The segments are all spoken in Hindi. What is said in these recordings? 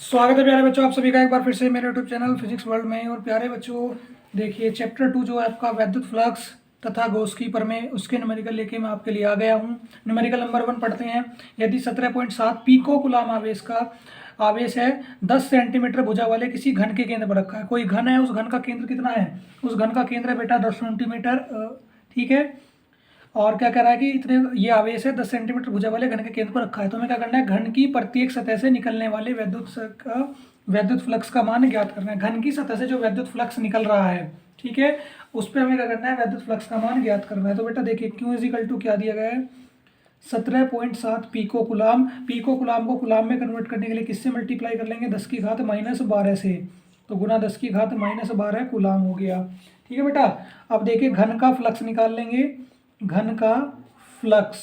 स्वागत है प्यारे बच्चों, आप सभी का एक बार फिर से मेरे यूट्यूब चैनल फिजिक्स वर्ल्ड में। और प्यारे बच्चों, देखिए चैप्टर 2 जो है आपका वैद्युत फ्लक्स तथा गॉस की प्रमेय, उसके न्यूमेरिकल लेके मैं आपके लिए आ गया हूँ। न्यूमेरिकल नंबर 1 पढ़ते हैं। यदि 17.7 पीको कूलाम आवेश का आवेश है 10 सेंटीमीटर भुजा वाले किसी घन के केंद्र पर रखा है। कोई घन है, उस घन का केंद्र कितना है? उस घन का केंद्र है बेटा 10 सेंटीमीटर। ठीक है। और क्या कह रहा है कि इतने ये आवेश है 10 सेंटीमीटर भुजा वाले घन के केंद्र पर रखा है। तो हमें क्या करना है, घन की प्रत्येक सतह से निकलने वाले वैद्युत फ्लक्स का मान ज्ञात करना है। घन की सतह से जो वैद्युत फ्लक्स निकल रहा है, ठीक है, उस पर हमें क्या करना है, वैद्युत फ्लक्स का मान ज्ञात करना है। तो बेटा देखिए क्यू इजिकल टू क्या दिया गया है, 17.7 पीको कुलाम को कुलाम में कन्वर्ट करने के लिए किससे मल्टीप्लाई कर लेंगे, 10 की घात -12 से। तो गुना 10 की घात -12 कुलाम हो गया। ठीक है बेटा। अब देखिए घन का फ्लक्स निकाल लेंगे, घन का फ्लक्स।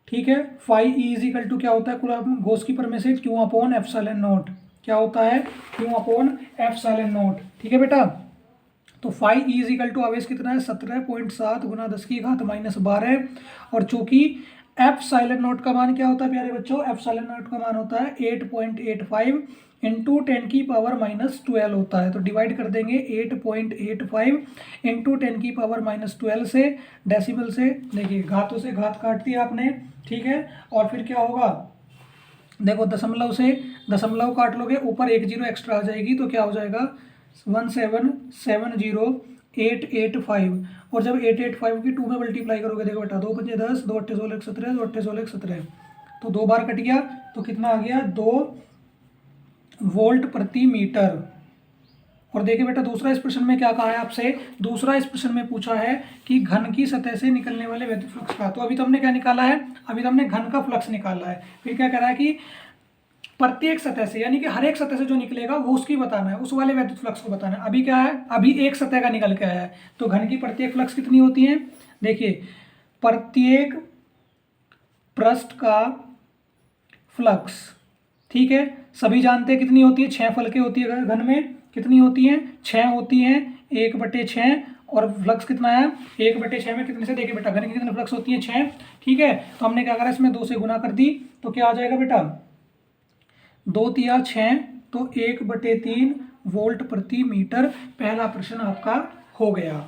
ठीक है। फाई ई इजिकल टू क्या होता है, कुलाम गॉस की प्रमेय से क्यू अपॉन एप्सिलॉन नॉट। क्या होता है, क्यू अपॉन एप्सिलॉन नॉट। ठीक है बेटा। तो फाई ई इजिकल टू आवेश कितना है, 17.7 गुना 10 की घात -12। और चूंकि एप्सिलॉन नॉट का मान क्या होता है प्यारे बच्चों, एप्सिलॉन नॉट का मान होता है 8.85 इंटू 10 की पावर -12 होता है। तो डिवाइड कर देंगे 8.85 इंटू 10 की पावर -12 से, डेसिबल से। देखिए घातों से घात काट दी आपने, ठीक है। और फिर क्या होगा, देखो दशमलव से दशमलव काट लोगे, ऊपर एक जीरो एक्स्ट्रा आ जाएगी, तो क्या हो जाएगा 1770885। और जब 885 की 2 में मल्टीप्लाई करोगे, देखो बेटा 2 पंजे 10, 2 अट्ठे 16 17, 2 अट्ठे 16 17, तो 2 बार कट गया, तो कितना आ गया 2 वोल्ट प्रति मीटर। और देखिए बेटा दूसरा इस प्रश्न में क्या कहा है आपसे, दूसरा इस प्रश्न में पूछा है कि घन की सतह से निकलने वाले वैद्युत फ्लक्स का। तो अभी तो हमने क्या निकाला है, अभी तो हमने घन का फ्लक्स निकाला है। फिर क्या कह रहा है कि प्रत्येक सतह से, यानी कि हर एक सतह से जो निकलेगा वो उसकी बताना है, उस वाले वैद्युत फ्लक्स को बताना है। अभी क्या है, अभी एक सतह का निकल के आया है। तो घन की प्रत्येक फ्लक्स कितनी होती है, देखिए प्रत्येक पृष्ठ का फ्लक्स, ठीक है, सभी जानते हैं कितनी होती है, 6 फलके होती है घन में। कितनी होती है, 6 होती है, 1/6। और फ्लक्स कितना है, 1/6 में कितने से, देखिए बेटा घन की कितनी फ्लक्स होती है, 6। ठीक है। तो हमने क्या करा, इसमें 2 से गुना कर दी, तो क्या आ जाएगा बेटा 2 तिया 6, तो 1/3 वोल्ट प्रति मीटर। पहला प्रश्न आपका हो गया।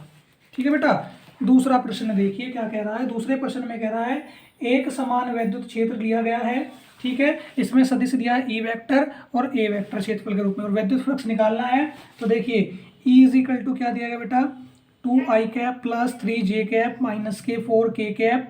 ठीक है बेटा। दूसरा प्रश्न देखिए क्या कह रहा है, दूसरे प्रश्न में कह रहा है एक समान वैद्युत क्षेत्र लिया गया है, ठीक है, इसमें सदिश दिया है ई वेक्टर और ए वेक्टर क्षेत्रफल के रूप में, और वैद्युत फ्लक्स निकालना है। तो देखिए ई इजिकल टू क्या दिया गया बेटा, 2i cap plus 3j cap minus के 4k कैप।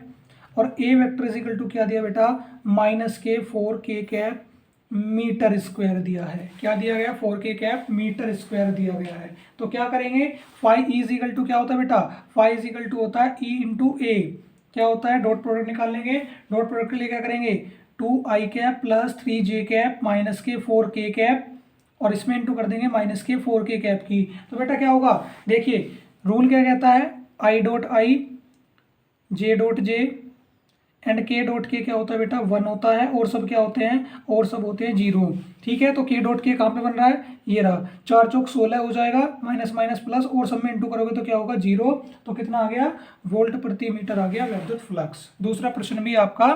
और ए वेक्टर इजिकल टू क्या दिया बेटा, -के 4k कैप मीटर स्क्वायर दिया है। क्या दिया गया, 4k कैप मीटर स्क्वायर दिया गया है। तो क्या करेंगे, फाई ई इजिकल टू क्या होता है बेटा, फाई इजिकल टू होता है ई इंटू ए। क्या होता है, डॉट प्रोडक्ट निकाल लेंगे। डॉट प्रोडक्ट के लिए क्या करेंगे, 2i cap plus 3j cap minus के 4k कैप, और इसमें इंटू कर देंगे -के 4k कैप की। तो बेटा क्या होगा, देखिए रूल क्या कहता है, i dot I, J dot J and के डॉट के क्या होता है बेटा 1 होता है, और सब क्या होते हैं, और सब होते हैं 0। ठीक है। तो के डॉट के कहाँ पे बन रहा है, ये रहा, 4 चौक 16 हो जाएगा, माइनस माइनस प्लस, और सब में इंटू करोगे तो क्या होगा 0। तो कितना आ गया, वोल्ट प्रति मीटर आ गया वैद्युत फ्लक्स। दूसरा प्रश्न भी आपका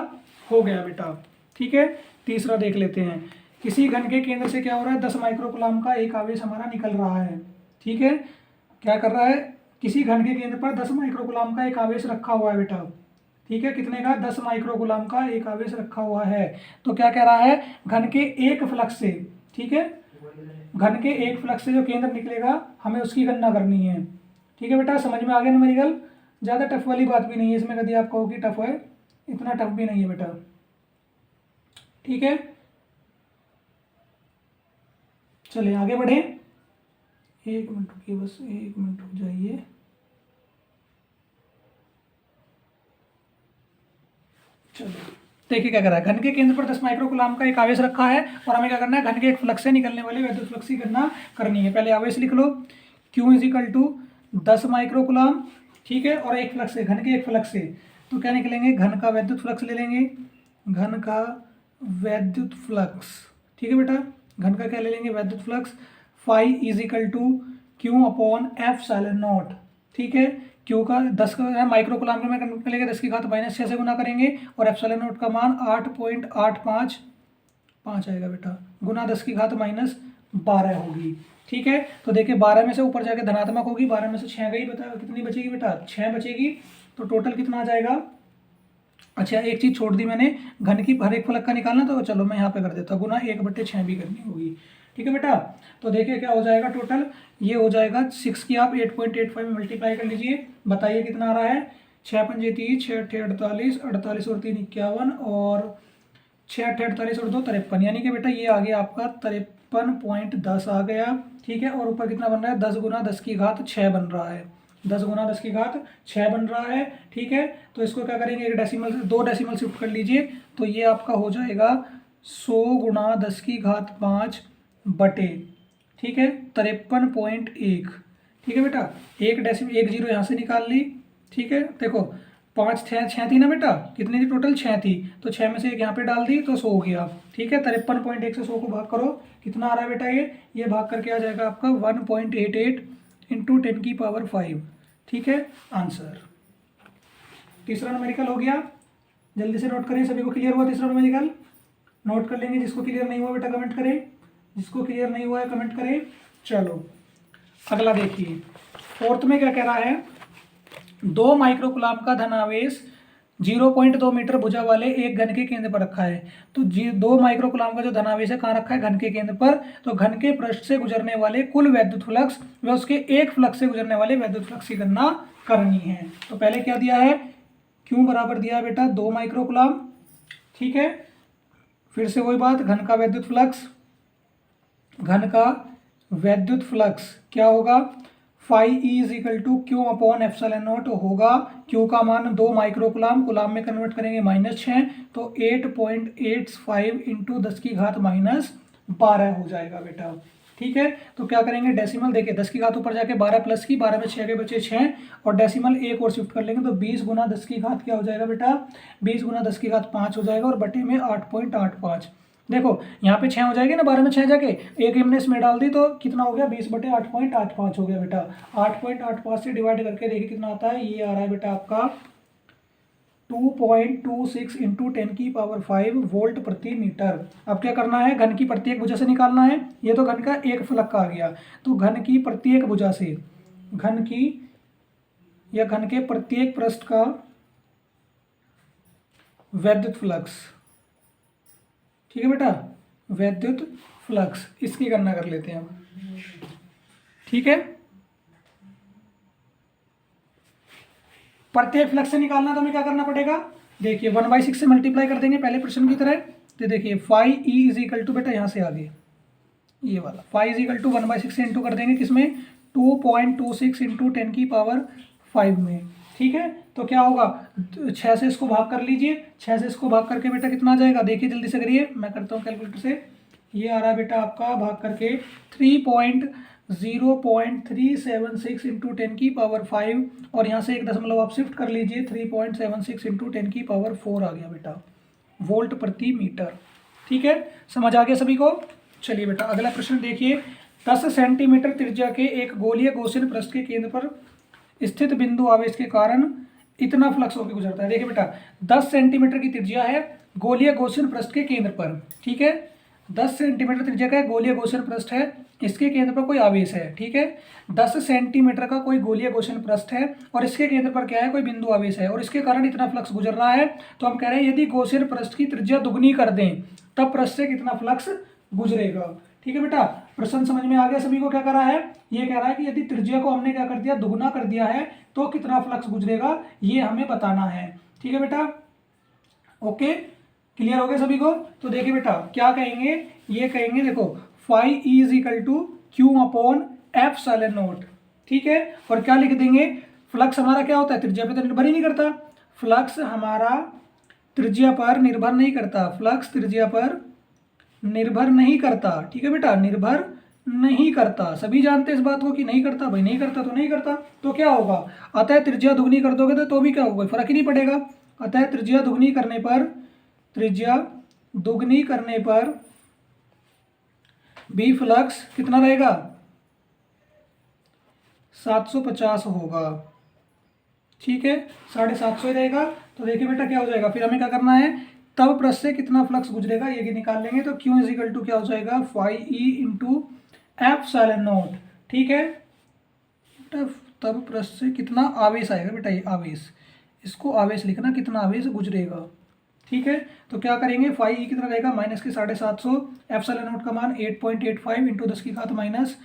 हो गया बेटा। ठीक है। तीसरा देख लेते हैं। किसी घन के केंद्र से क्या हो रहा है, 10 माइक्रोकुलाम का एक आवेश हमारा निकल रहा है। ठीक है। क्या कर रहा है, किसी घन के केंद्र पर 10 माइक्रोकुलाम का एक आवेश रखा हुआ है बेटा। ठीक है। कितने का, 10 माइक्रोकुलाम का एक आवेश रखा हुआ है। तो क्या कह रहा है, घन के एक फ्लक्स से, ठीक है, घन के एक फ्लक्स से जो केंद्र निकलेगा हमें उसकी गणना करनी है। ठीक है बेटा, समझ में आ गया न्यूमेरिकल। ज़्यादा टफ वाली बात भी नहीं है इसमें, कभी आप कहो कि टफ है, इतना टफ भी नहीं है बेटा। ठीक है, चलिए आगे बढ़े। 1 मिनट रुकिए, बस 1 मिनट रुक जाइए। चलो देखिए क्या कर रहा है, घन के केंद्र पर 10 माइक्रोकुलाम का एक आवेश रखा है, और हमें क्या करना है, घन के एक फ्लक्स से निकलने वाले वैद्युत फ्लक्स की गणना करनी है। पहले आवेश लिख लो, Q इजिकल टू 10 माइक्रोकुलाम, ठीक है, और एक फ्लक्स से, घन के एक फ्लक्स से। तो क्या निकलेंगे, घन का वैद्युत फ्लक्स ले लेंगे, घन का वैद्युत फ्लक्स। ठीक है बेटा, घन का क्या ले लेंगे, वैद्युत flux. Phi is equal to Q upon epsilon naught. ठीक है। क्यू का 10 का माइक्रोकुलाम में कन्वर्ट करेंगे, 10 की घात -6 से गुना करेंगे, और एप्सिलॉन नॉट का मान 8.85 5 आएगा बेटा, गुना 10 की घात माइनस 12 होगी। ठीक है, तो देखिए 12 में से ऊपर जाके धनात्मक होगी, 12 में से 6 गई, बता कितनी बचेगी बेटा, 6 बचेगी। तो टोटल कितना आ जाएगा। अच्छा एक चीज़ छोड़ दी मैंने, घन की हर एक फलक का निकालना, तो चलो मैं यहाँ पे कर देता हूँ, गुना 1/6 भी करनी होगी। ठीक है बेटा, तो देखिए क्या हो जाएगा टोटल, ये हो जाएगा 6 की आप 8.85 में मल्टीप्लाई कर लीजिए, बताइए कितना आ रहा है। 6 पंजे 30, 6 अट्ठे 48, 48 और 3 51, और 6 अट्ठे 48 और 2 53, यानी कि बेटा ये आ गया आपका 53.10 आ गया। ठीक है, और ऊपर कितना बन रहा है, 10 गुना 10 की घात 6 बन रहा है, 10 गुना 10 की घात 6 बन रहा है। ठीक है, तो इसको क्या करेंगे, एक डेसिमल से 2 डेसिमल शिफ्ट कर लीजिए, तो ये आपका हो जाएगा 100 गुना 10 की घात 5 बटे, ठीक है, 53.1। ठीक है बेटा, एक डेसिमल, एक जीरो यहाँ से निकाल ली। ठीक है, देखो 5 छः थी ना बेटा, कितनी थी टोटल, 6 थी, तो 6 में से एक यहाँ पे डाल दी तो 100 हो गया। ठीक है, 53.1 से 100 को भाग करो, कितना आ रहा है बेटा, ये भाग करके आ जाएगा आपका 1.88 इंटू 10⁵। ठीक है, आंसर। तीसरा न्यूमेरिकल हो गया, जल्दी से नोट करें, सभी को क्लियर हुआ तीसरा न्यूमेरिकल, नोट कर लेंगे, जिसको क्लियर नहीं हुआ बेटा कमेंट करें, जिसको क्लियर नहीं हुआ है कमेंट करें। चलो अगला देखिए, फोर्थ में क्या कह रहा है, 2 माइक्रोकुलाम का धनावेश 0.2 मीटर भुजा वाले एक घन के केंद्र पर रखा है। तो 2 माइक्रोकुलाम का जो धनावेश है कहाँ रखा है, घन के केंद्र पर। तो घन के पृष्ठ से गुजरने वाले कुल वैद्युत फ्लक्स व उसके एक फ्लक्स से गुजरने वाले वैद्युत फ्लक्स की गणना करनी है। तो पहले क्या दिया है, क्यों बराबर दिया है बेटा 2 माइक्रोकुलाम। ठीक है, फिर से वही बात, घन का वैद्युत फ्लक्स, घन का वैद्युत फ्लक्स क्या होगा, phi E is equal to Q upon epsilon naught होगा। क्यू का मान 2 माइक्रोकुलाम, कुलाम में कन्वर्ट करेंगे -6, तो 8.85 इंटू 10 की घात -12 हो जाएगा बेटा। ठीक है, तो क्या करेंगे, डेसिमल देखिए 10 की घात ऊपर जाके 12 प्लस की, 12 में 6 के बचे 6, और डेसिमल एक और शिफ्ट कर लेंगे, तो 20 गुना 10 की घात क्या हो जाएगा बेटा, 20 गुना 10 की घात 5 हो जाएगा, और बटे में 8.85। देखो यहाँ पे 6 हो जाएगी ना, 12 में 6 जाके एक हमने इसमें डाल दी, तो कितना हो गया, 20/8.85 हो गया बेटा। 8.85 से डिवाइड करके देखिए कितना आता है, ये आ रहा है बेटा आपका 2.26 इंटू 10⁵ वोल्ट प्रति मीटर। अब क्या करना है, घन की प्रत्येक भुजा से निकालना है, ये तो घन का एक फलक का आ गया, तो घन की प्रत्येक भुजा से, घन की या घन के प्रत्येक पृष्ठ का वैद्युत फ्लक्स। ठीक है बेटा, वैद्युत फ्लक्स, इसकी गणना कर लेते हैं अब। ठीक है, प्रत्येक फ्लक्स से निकालना, तो हमें क्या करना पड़ेगा, देखिए 1/6 से मल्टीप्लाई कर देंगे पहले प्रश्न की तरह। तो देखिए phi E is equal to बेटा यहाँ से आगे ये वाला फाई इज इक्वल टू 1/6 से इंटू कर देंगे किसमें, 2.26 इंटू 10⁵ में। ठीक है, तो क्या होगा, 6 से इसको भाग कर लीजिए, 6 से इसको भाग करके बेटा कितना आ जाएगा, देखिए जल्दी से करिए, मैं करता हूँ कैलकुलेटर से। ये आ रहा है बेटा आपका भाग करके 3.0376 इंटू 10⁵, और यहाँ से एक दशमलव आप शिफ्ट कर लीजिए, 3.76 इंटू 10⁴ आ गया बेटा, वोल्ट प्रति मीटर। ठीक है, समझ आ गया सभी को। चलिए बेटा अगला प्रश्न देखिए, 10 सेंटीमीटर त्रिज्या के एक गोलीय गॉसियन पृष्ठ के केंद्र पर स्थित बिंदु आवेश के कारण इतना फ्लक्स होकर गुजरता है। देखिए बेटा 10 सेंटीमीटर की त्रिज्या है गोलीय गॉसियन पृष्ठ के केंद्र पर। ठीक है, 10 सेंटीमीटर त्रिज्या का गोलीय गॉसियन पृष्ठ है, इसके केंद्र पर कोई आवेश है। ठीक है, 10 सेंटीमीटर का कोई गोलीय गॉसियन पृष्ठ है और इसके केंद्र पर क्या है, कोई बिंदु आवेश है, और इसके कारण इतना फ्लक्स गुजर रहा है। तो हम कह रहे हैं यदि गॉसियन पृष्ठ की त्रिज्या दुगनी कर दें तब पृष्ठ से कितना फ्लक्स गुजरेगा। ठीक है बेटा, प्रश्न समझ में आ गया सभी को, क्या कर रहा है, ये कह रहा है कि यदि त्रिज्या को हमने क्या कर दिया, दुगना कर दिया है, तो कितना फ्लक्स गुजरेगा ये हमें बताना है। ठीक है बेटा, ओके, क्लियर हो गया सभी को। तो देखिए बेटा क्या कहेंगे, ये कहेंगे देखो phi E is equal to Q upon epsilon naught. ठीक है, और क्या लिख देंगे, फ्लक्स हमारा क्या होता है, त्रिज्या पे तो निर्भर ही नहीं करता, फ्लक्स हमारा त्रिज्या पर निर्भर नहीं करता, फ्लक्स त्रिज्या पर निर्भर नहीं करता। ठीक है बेटा, निर्भर नहीं करता, सभी जानते हैं इस बात को कि नहीं करता, भाई नहीं करता तो नहीं करता, तो क्या होगा, अतः त्रिज्या दुगनी कर दोगे तो भी क्या होगा, फर्क ही नहीं पड़ेगा। अतः त्रिज्या दुगनी करने पर, त्रिज्या दुगनी करने पर बी फ्लक्स कितना रहेगा, 750 होगा। ठीक है, 750 ही रहेगा। तो देखिए बेटा क्या हो जाएगा, फिर हमें क्या करना है, तब पृष्ठ से कितना फ्लक्स गुजरेगा ये भी निकाल लेंगे। तो Q इज इक्वल टू क्या हो जाएगा, phi E into epsilon naught. ठीक है, तब पृष्ठ से कितना आवेश आएगा बेटा, ये आवेश, इसको आवेश लिखना, कितना आवेश गुजरेगा। ठीक है, तो क्या करेंगे, फाई ई कितना रहेगा, माइनस के 750, एप्सिलॉन नॉट का मान 8.85 इंटू 10 की घात माइनस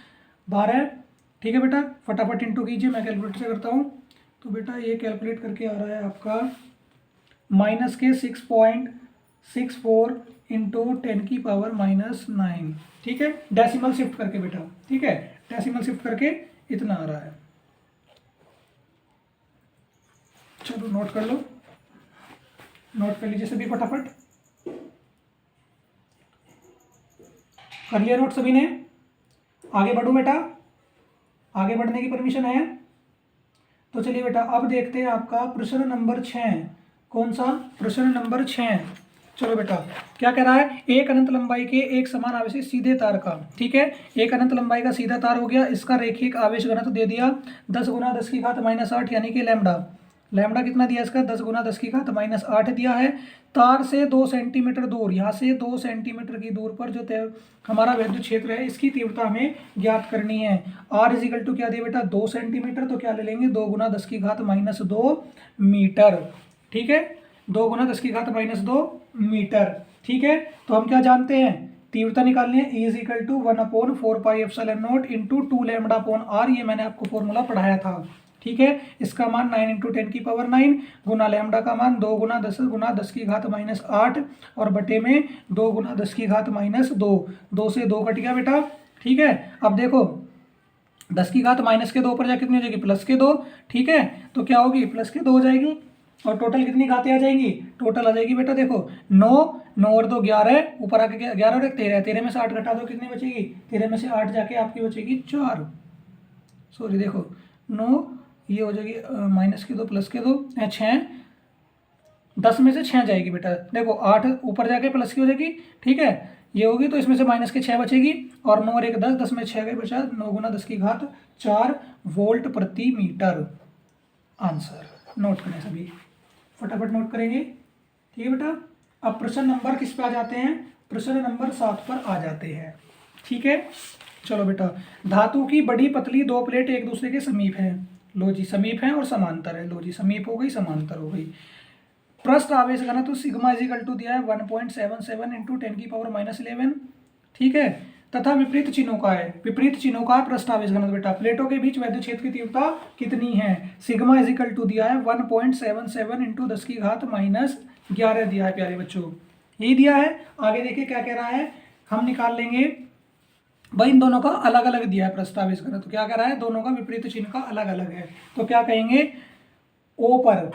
12। ठीक है बेटा, फटाफट इंटू कीजिए, मैं कैलकुलेटर से करता हूँ। तो बेटा ये कैलकुलेट करके आ रहा है आपका माइनस के 6.64 इंटू 10 की पावर माइनस 9। ठीक है, डेसिमल शिफ्ट करके बेटा। ठीक है, डेसिमल शिफ्ट करके इतना आ रहा है। चलो नोट कर लो, नोट कर लीजिए सभी फटाफट, कर लिया नोट सभी ने। आगे बढ़ो बेटा, आगे बढ़ने की परमिशन है। तो चलिए बेटा अब देखते हैं आपका प्रश्न नंबर 6। कौन सा, प्रश्न नंबर 6। चलो बेटा क्या कह रहा है, एक अनंत लंबाई के एक समान आवेशी सीधे तार का, ठीक है, एक अनंत लंबाई का सीधा तार हो गया, इसका रेखिक आवेश घनत्व दे दिया 10 गुना 10 की घात माइनस 8 यानी कि लैम्डा। लैम्डा कितना दिया इसका, 10 गुना 10 की घात माइनस 8 दिया है। तार से 2 सेंटीमीटर दूर, यहाँ से 2 सेंटीमीटर की दूर पर जो हमारा विद्युत क्षेत्र है इसकी तीव्रता हमें ज्ञात करनी है। आर इज इक्वल टू क्या दिया बेटा, 2 सेंटीमीटर, तो क्या ले लेंगे 2 गुना 10 की घात माइनस 2 मीटर। ठीक है, 2 गुना 10 की घात माइनस 2 मीटर। ठीक है, तो हम क्या जानते हैं, तीव्रता निकालनी है, E is equal to 1/4 pi epsilon naught into 2 lambda upon r, ये मैंने आपको फॉर्मूला पढ़ाया था। ठीक है, इसका मान 9 इंटू 10 की पावर 9 गुना लैम्डा का मान 2 गुना 10 की घात माइनस 8 और बटे में 2 गुना 10 की घात माइनस 2, 2 से 2 कट गया बेटा। ठीक है, अब देखो 10 की घात माइनस के 2 पर जा कितनी हो जाएगी, प्लस के 2। ठीक है, तो क्या होगी, प्लस के 2 हो जाएगी और टोटल कितनी घातें आ जाएंगी, टोटल आ जाएगी बेटा देखो 9 और 2 11, ऊपर आके 11 और 1 13, 13 में से 8 घटा दो कितनी बचेगी, 13 में से 8 जाके आपकी बचेगी 4। सॉरी देखो 9, ये हो जाएगी माइनस के 2 प्लस के 2 6, 10 में से 6 जाएगी बेटा देखो, 8 ऊपर जाके प्लस की हो जाएगी। ठीक है, ये होगी तो इसमें से माइनस के 6 बचेगी और 9 और 1 10, 10 में 6 गए बचा 9 गुना 10 की घात 4 वोल्ट प्रति मीटर। आंसर नोट करें सभी, फटाफट नोट करेंगे। ठीक है बेटा, अब प्रश्न नंबर किस पे आ जाते हैं, प्रश्न नंबर 7 पर आ जाते हैं। ठीक है, चलो बेटा, धातु की बड़ी पतली 2 प्लेट एक दूसरे के समीप है, लो जी समीप है और समांतर है, लो जी समीप हो गई समांतर हो गई। पृष्ठ आवेश घनत्व सिग्मा इज इक्वल टू दिया है 1.77 इंटू 10 की पावर माइनस 11। ठीक है, तथा विपरीत चिन्हों का है, विपरीत चिन्हों का पृष्ठ आवेश घनत्व बेटा, प्लेटों के बीच वैद्युत क्षेत्र की तीव्रता कितनी है, सिग्मा इज इक्वल टू दिया है 1.77 इंटू 10 की घात माइनस 11 दिया है प्यारे बच्चों, यही दिया है। आगे देखिए क्या कह रहा है, हम निकाल लेंगे भाई इन दोनों का अलग अलग दिया है प्रस्तावित करें, तो क्या कह रहा है, दोनों का विपरीत चिन्ह का अलग अलग है, तो क्या कहेंगे ओ पर,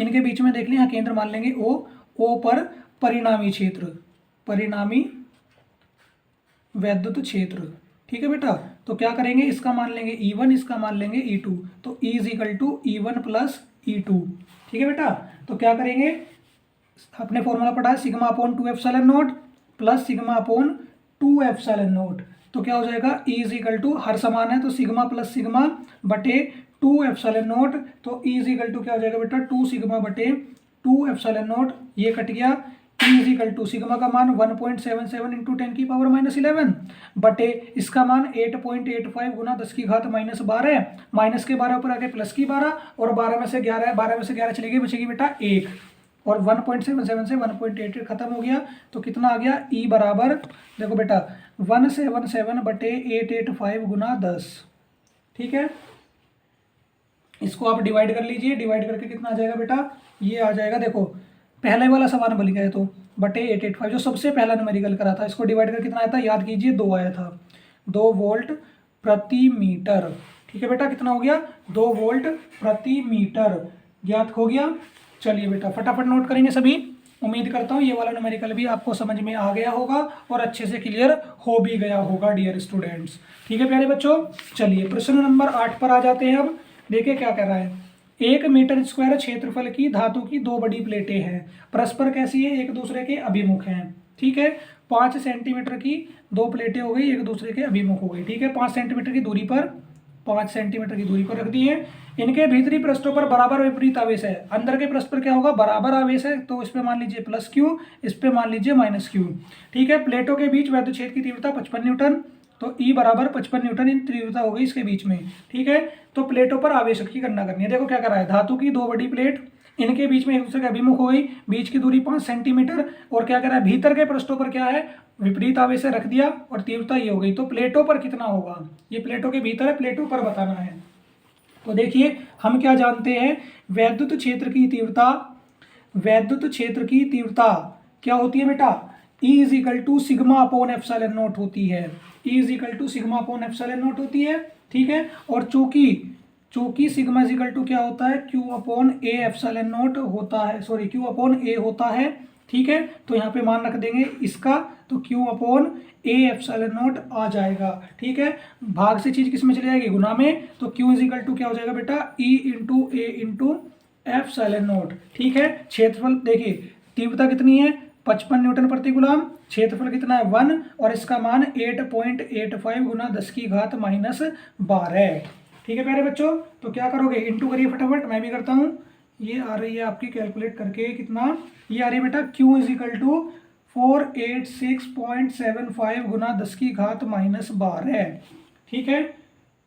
इनके बीच में देख लें यहाँ केंद्र मान लेंगे ओ पर परिणामी क्षेत्र, परिणामी वैद्युत क्षेत्र। ठीक है बेटा, तो क्या करेंगे, इसका मान लेंगे E1, इसका मान लेंगे E2, तो E is equal to E1 plus E2। ठीक है बेटा, तो क्या करेंगे, अपने फॉर्मूला पढ़ा है sigma upon 2 epsilon naught plus sigma upon 2 epsilon naught, तो क्या हो जाएगा E इज इक्वल टू, हर समान है तो सिग्मा प्लस सिग्मा बटे 2 एप्सिलॉन नॉट, तो E इज इक्वल टू क्या हो जाएगा बेटा 2 सिग्मा बटे 2 एप्सिलॉन नॉट, ये कट गया। E is equal to sigma का मान 1.77 इंटू 10 की पावर माइनस 11 बटे इसका मान 8.85 गुना 10 की घात माइनस 12, माइनस के 12 ऊपर आके प्लस की 12 और 12 में से 11, 12 में से 11 चली गई, बचेगी बेटा 1 और 1.77 से 1.88 खत्म हो गया, तो कितना आ गया E बराबर देखो बेटा 177 बटे 885 गुना 10। ठीक है, इसको आप डिवाइड कर लीजिए, डिवाइड करके कितना आ जाएगा बेटा, ये आ जाएगा देखो पहले वाला समान बन गया है तो बटे 885 जो सबसे पहला न्यूमेरिकल करा था, इसको डिवाइड करके कितना आया था, याद कीजिए 2 आया था, 2 वोल्ट प्रति मीटर। ठीक है बेटा, कितना हो गया 2 वोल्ट प्रति मीटर ज्ञात हो गया। चलिए बेटा फटाफट नोट करेंगे सभी, उम्मीद करता हूँ ये वाला न्यूमेरिकल भी आपको समझ में आ गया होगा और अच्छे से क्लियर हो भी गया होगा डियर स्टूडेंट्स। ठीक है प्यारे बच्चों, चलिए प्रश्न नंबर 8 पर आ जाते हैं। अब देखिए क्या कह रहा है, 1 मीटर स्क्वायर क्षेत्रफल की धातु की 2 बड़ी प्लेटें हैं, परस्पर कैसी है, एक दूसरे के अभिमुख हैं। ठीक है, 5 सेंटीमीटर की 2 प्लेटें हो गई, एक दूसरे के अभिमुख हो गई। ठीक है, 5 सेंटीमीटर की दूरी पर 5 सेंटीमीटर की दूरी पर रख दिए। इनके भीतरी पृष्ठों पर बराबर विपरीत आवेश है। अंदर के पृष्ठ पर क्या होगा, बराबर आवेश है, तो इस पे मान लीजिए प्लस क्यू, इस पे मान लीजिए माइनस क्यू। ठीक है, प्लेटों के बीच वैद्युत क्षेत्र की तीव्रता 55 न्यूटन, तो ई बराबर 55 न्यूटन इन तीव्रता हो गई इसके बीच में। ठीक है, तो प्लेटों पर आवेश की गणना करनी है। देखो क्या कर रहा है, धातु की 2 बड़ी प्लेट, इनके बीच में एक दूसरे के अभिमुख हो गई, बीच की दूरी 5 सेंटीमीटर, और क्या कर रहा है, भीतर के पृष्ठों पर क्या है, विपरीत आवेश से रख दिया, और तीव्रता ये हो गई। तो प्लेटों पर कितना होगा, ये प्लेटों के भीतर है, प्लेटों पर बताना है। तो देखिए हम क्या जानते हैं, वैद्युत क्षेत्र की तीव्रता, वैद्युत क्षेत्र की तीव्रता क्या होती है बेटा, E is equal to sigma upon epsilon naught होती है। E is equal to sigma upon epsilon naught होती है। ठीक है, और चूंकि सिग्मा इज इक्वल टू क्या होता है, Q upon a epsilon not होता है, सॉरी Q अपॉन ए होता है। ठीक है, तो यहाँ पे मान रख देंगे इसका, तो Q upon a epsilon naught आ जाएगा। ठीक है, भाग से चीज किस में चली जाएगी, गुना में, तो Q इज इक्वल टू क्या हो जाएगा बेटा, E इंटू ए इंटू एप्सिलॉन नॉट। ठीक है, क्षेत्रफल देखिए, तीव्रता कितनी है, 55 न्यूटन प्रति कूलम, क्षेत्रफल कितना है 1, और इसका मान 8.85 गुना 10 की घात माइनस 12। ठीक है प्यारे बच्चों, तो क्या करोगे, इंटू करिए फटाफट, मैं भी करता हूँ। ये आ रही है आपकी कैलकुलेट करके कितना, ये आ रही है बेटा Q इज इक्वल टू 486.75 गुना 10 की घात माइनस 12। ठीक है,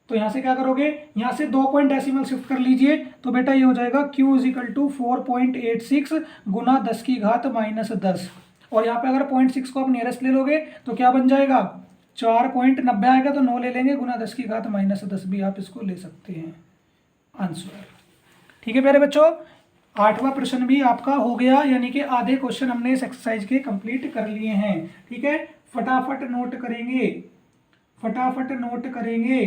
तो यहाँ से क्या करोगे, यहाँ से 2 पॉइंट डेसिमल शिफ्ट कर लीजिए, तो बेटा ये हो जाएगा Q इज इक्वल टू 4.86 गुना 10 की घात माइनस 10, और यहाँ पे अगर 0.6 को आप नियरेस्ट ले लोगे तो क्या बन जाएगा, 4.90 आएगा, तो 9 ले लेंगे, गुना 10 की घात माइनस 10 भी आप इसको ले सकते हैं आंसर। ठीक है प्यारे बच्चों, 8वां प्रश्न भी आपका हो गया, यानी कि आधे क्वेश्चन हमने इस एक्सरसाइज के कंप्लीट कर लिए हैं। ठीक है, फटाफट नोट करेंगे, फटाफट नोट करेंगे।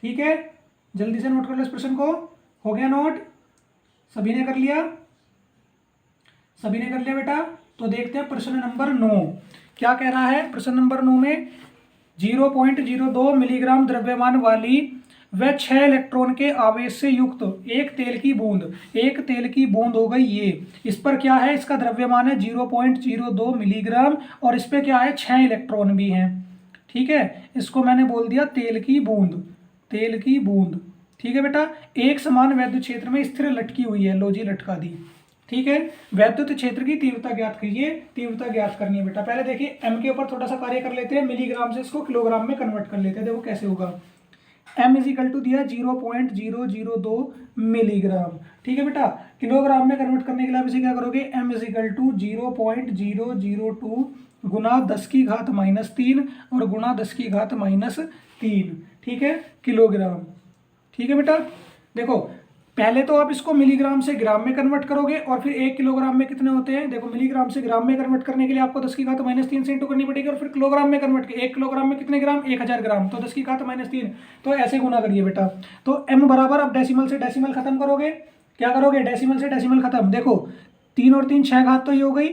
ठीक है, जल्दी से नोट कर लो इस प्रश्न को। हो गया नोट, सभी ने कर लिया, सभी ने कर लिया बेटा। तो देखते हैं प्रश्न नंबर 9 क्या कह रहा है। प्रश्न नंबर 9 में 0.02 मिलीग्राम द्रव्यमान वाली व 6 इलेक्ट्रॉन के आवेश से युक्त एक तेल की बूंद, एक तेल की बूंद हो गई ये, इस पर क्या है, इसका द्रव्यमान है 0.02 मिलीग्राम, और इस पर क्या है, 6 इलेक्ट्रॉन भी हैं। ठीक है, इसको मैंने बोल दिया तेल की बूंद, तेल की बूंद। ठीक है बेटा, एक समान वैद्युत क्षेत्र में स्थिर लटकी हुई है, लो जी लटका दी। ठीक है, वैद्युत क्षेत्र की तीव्रता ज्ञात कीजिए, तीव्रता ज्ञात करनी है बेटा। पहले देखिए m के ऊपर थोड़ा सा कार्य कर लेते हैं, मिलीग्राम से इसको किलोग्राम में कन्वर्ट कर लेते हैं। देखो कैसे होगा, m इज इक्वल टू दिया 0.002 मिलीग्राम। ठीक है बेटा, किलोग्राम में कन्वर्ट करने के लिए आप इसे क्या करोगे, m इज इक्वल टू 0.002 गुना 10 की घात माइनस 3 और गुना 10 की घात माइनस 3। ठीक है, किलोग्राम। ठीक है बेटा, देखो पहले तो आप इसको मिलीग्राम से ग्राम में कन्वर्ट करोगे, और फिर 1 किलोग्राम में कितने होते हैं, देखो मिलीग्राम से ग्राम में कन्वर्ट करने के लिए आपको 10 की घात माइनस 3 से इंटू करनी पड़ेगी, और फिर किलोग्राम में कन्वर्ट, 1 किलोग्राम में कितने ग्राम, 1000 ग्राम, तो 10 की घात माइनस 3, तो ऐसे गुना करिए बेटा। तो m बराबर, अब डेसिमल से डेसिमल खत्म करोगे, क्या करोगे, डेसिमल से डेसिमल खत्म। देखो 3 और 3 6 घात तो ये हो गई,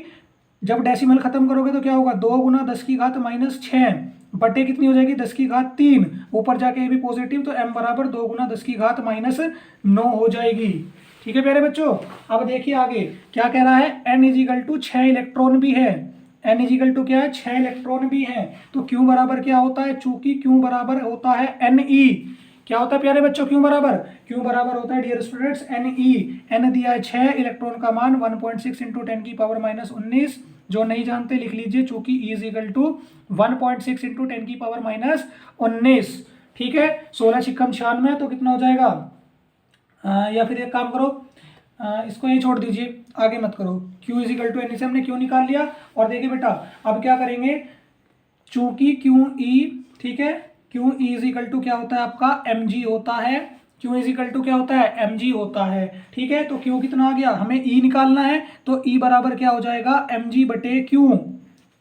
जब डेसिमल खत्म करोगे तो क्या होगा, 2 गुना 10 की घात माइनस 6 बटे कितनी हो जाएगी, 10 की घात 3, ऊपर जाके ये भी पॉजिटिव, तो m बराबर 2 गुना 10 की घात माइनस 9 हो जाएगी। ठीक है प्यारे बच्चों, अब देखिए आगे क्या कह रहा है, n is equal to 6 electron भी है, n इज इक्वल टू क्या है, 6 इलेक्ट्रॉन भी है, तो q बराबर क्या होता है, चूंकि q बराबर होता है Ne, क्या होता है प्यारे बच्चों, q बराबर होता है डियर स्टूडेंट्स Ne, n दिया है 6, इलेक्ट्रॉन का मान 1.6 इंटू 10 की पावर माइनस 19, जो नहीं जानते लिख लीजिए, चूंकि E is equal to 1.6 into 10 की पावर माइनस 19। ठीक है, 16 छिक्कम 96, तो कितना हो जाएगा, या फिर एक काम करो, इसको यही छोड़ दीजिए, आगे मत करो। Q is equal to n से हमने Q निकाल लिया, और देखिए बेटा अब क्या करेंगे, चूंकि QE, ठीक है, QE इज इक्वल टू क्या होता है आपका mg होता है, Q इज इक्वल टू क्या होता है, mg होता है। ठीक है, तो Q कितना आ गया, हमें E निकालना है, तो E बराबर क्या हो जाएगा, mg बटे Q,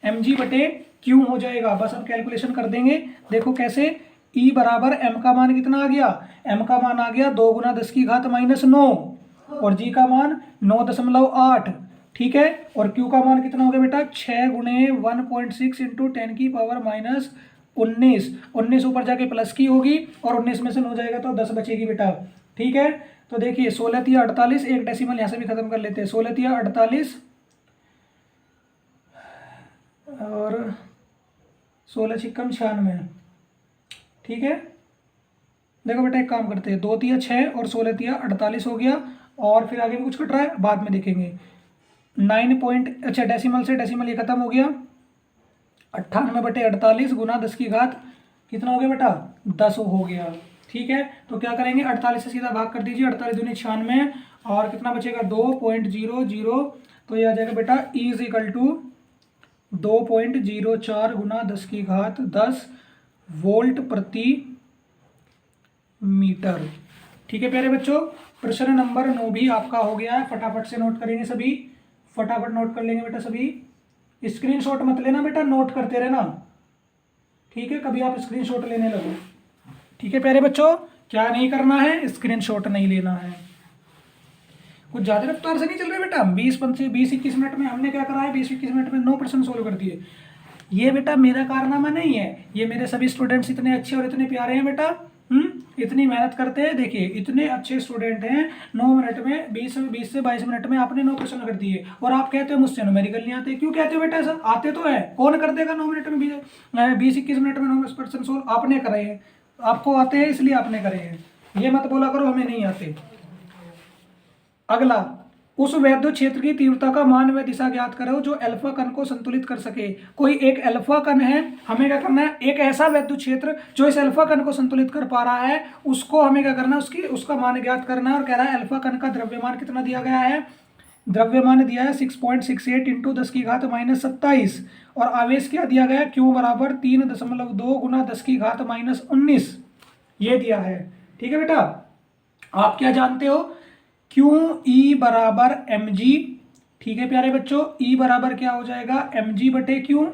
mg बटे Q हो जाएगा। बस अब कैलकुलेशन कर देंगे, देखो कैसे, E बराबर m का मान कितना आ गया, m का मान आ गया 2 गुना 10 की घात माइनस 9, और G का मान 9.8। ठीक है, और Q का मान कितना हो गया बेटा, 6 गुणे 1.6 इंटू 10 की पावर माइनस 19, 19 ऊपर जाके प्लस की होगी, और 19 में से 9 जाएगा तो 10 बचेगी बेटा। ठीक है, तो देखिए 16 तिया 48, एक डेसिमल यहाँ से भी खत्म कर लेते हैं, 16 तिया 48 और 16 छिक्कम 96। ठीक है, देखो बेटा एक काम करते हैं, 2 तिया 6 और 16 तिया 48 हो गया। और फिर आगे भी कुछ कट रहा है, बाद में देखेंगे। 9 पॉइंट, अच्छा डेसिमल से डेसिमल ये खत्म हो गया। 98/48 गुना 10 की घात कितना हो गया बेटा, 10 हो गया। ठीक है, तो क्या करेंगे, 48 से सीधा भाग कर दीजिए, 48 दूनी 96 और कितना बचेगा 2.00। तो ये आ जाएगा बेटा E इज इक्वल टू 2.04 गुना 10 की घात 10 वोल्ट प्रति मीटर। ठीक है प्यारे बच्चों, प्रश्न नंबर 9 भी आपका हो गया है। फटाफट से नोट करेंगे सभी, फटाफट नोट कर लेंगे बेटा सभी। स्क्रीनशॉट मत लेना बेटा, नोट करते रहना। ठीक है, कभी आप स्क्रीनशॉट लेने लगो। ठीक है प्यारे बच्चों, क्या नहीं करना है, स्क्रीनशॉट नहीं लेना है। कुछ ज़्यादा रफ्तार से नहीं चल रहे बेटा। 20-21 मिनट में हमने क्या करा है, 20-21 मिनट में 9 प्रश्न सोल्व कर दिए। ये बेटा मेरा कारनामा नहीं है, ये मेरे सभी स्टूडेंट्स इतने अच्छे और इतने प्यारे हैं बेटा। इतनी मेहनत करते हैं। देखिए इतने अच्छे स्टूडेंट हैं, 9 मिनट में 20 से 22 मिनट में आपने 9 प्रश्न कर दिए। और आप कहते हो मुझसे न्यूमेरिकल नहीं आते। क्यों कहते हो बेटा ऐसा, आते तो है। कौन कर देगा 9 मिनट में 20-21 मिनट में 9 प्रश्न सोल्व, आपने करे हैं। आपको आते हैं इसलिए आपने करे हैं, ये मत बोला करो हमें नहीं आते। अगला, उस वैद्युत क्षेत्र की तीव्रता का मान व दिशा ज्ञात करो जो अल्फा कण को संतुलित कर सके। कोई एक अल्फा कण है, हमें क्या करना है, एक ऐसा वैद्युत क्षेत्र जो इस अल्फा कण को संतुलित कर पा रहा है, उसको हमें क्या करना है, उसका मान ज्ञात करना है। और कह रहा है अल्फा कण का द्रव्यमान कितना दिया गया है, द्रव्यमान दिया है 6.68 इंटू 10 की घात -27। और आवेश क्या दिया गया है, क्यू बराबर 3.2 गुना 10 की घात -19 ये दिया है। ठीक है बेटा, आप क्या जानते हो, क्यू ई बराबर एम जी। ठीक है प्यारे बच्चों, ई बराबर क्या हो जाएगा, एम जी बटे क्यू।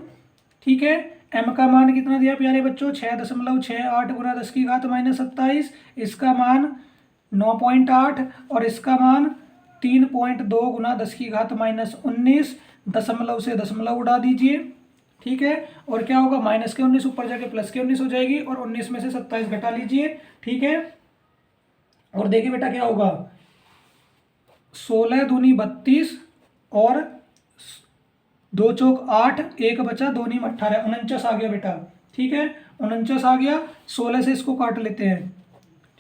ठीक है, एम का मान कितना दिया प्यारे बच्चों, 6.68 गुना 10 की घात -27। इसका मान 9.8 और इसका मान 3.2 गुना 10 की घात -19। दशमलव से दशमलव उड़ा दीजिए। ठीक है, और क्या होगा, माइनस के 19 ऊपर जाके प्लस के 19 हो जाएगी और 19 में से 27 घटा लीजिए। ठीक है, और देखिए बेटा क्या होगा, 16 दूनी 32 और 2 चौक 8, 1 बचा, 2 नीम 18, 49 आ गया बेटा। ठीक है, 49 आ गया। 16 से इसको काट लेते हैं।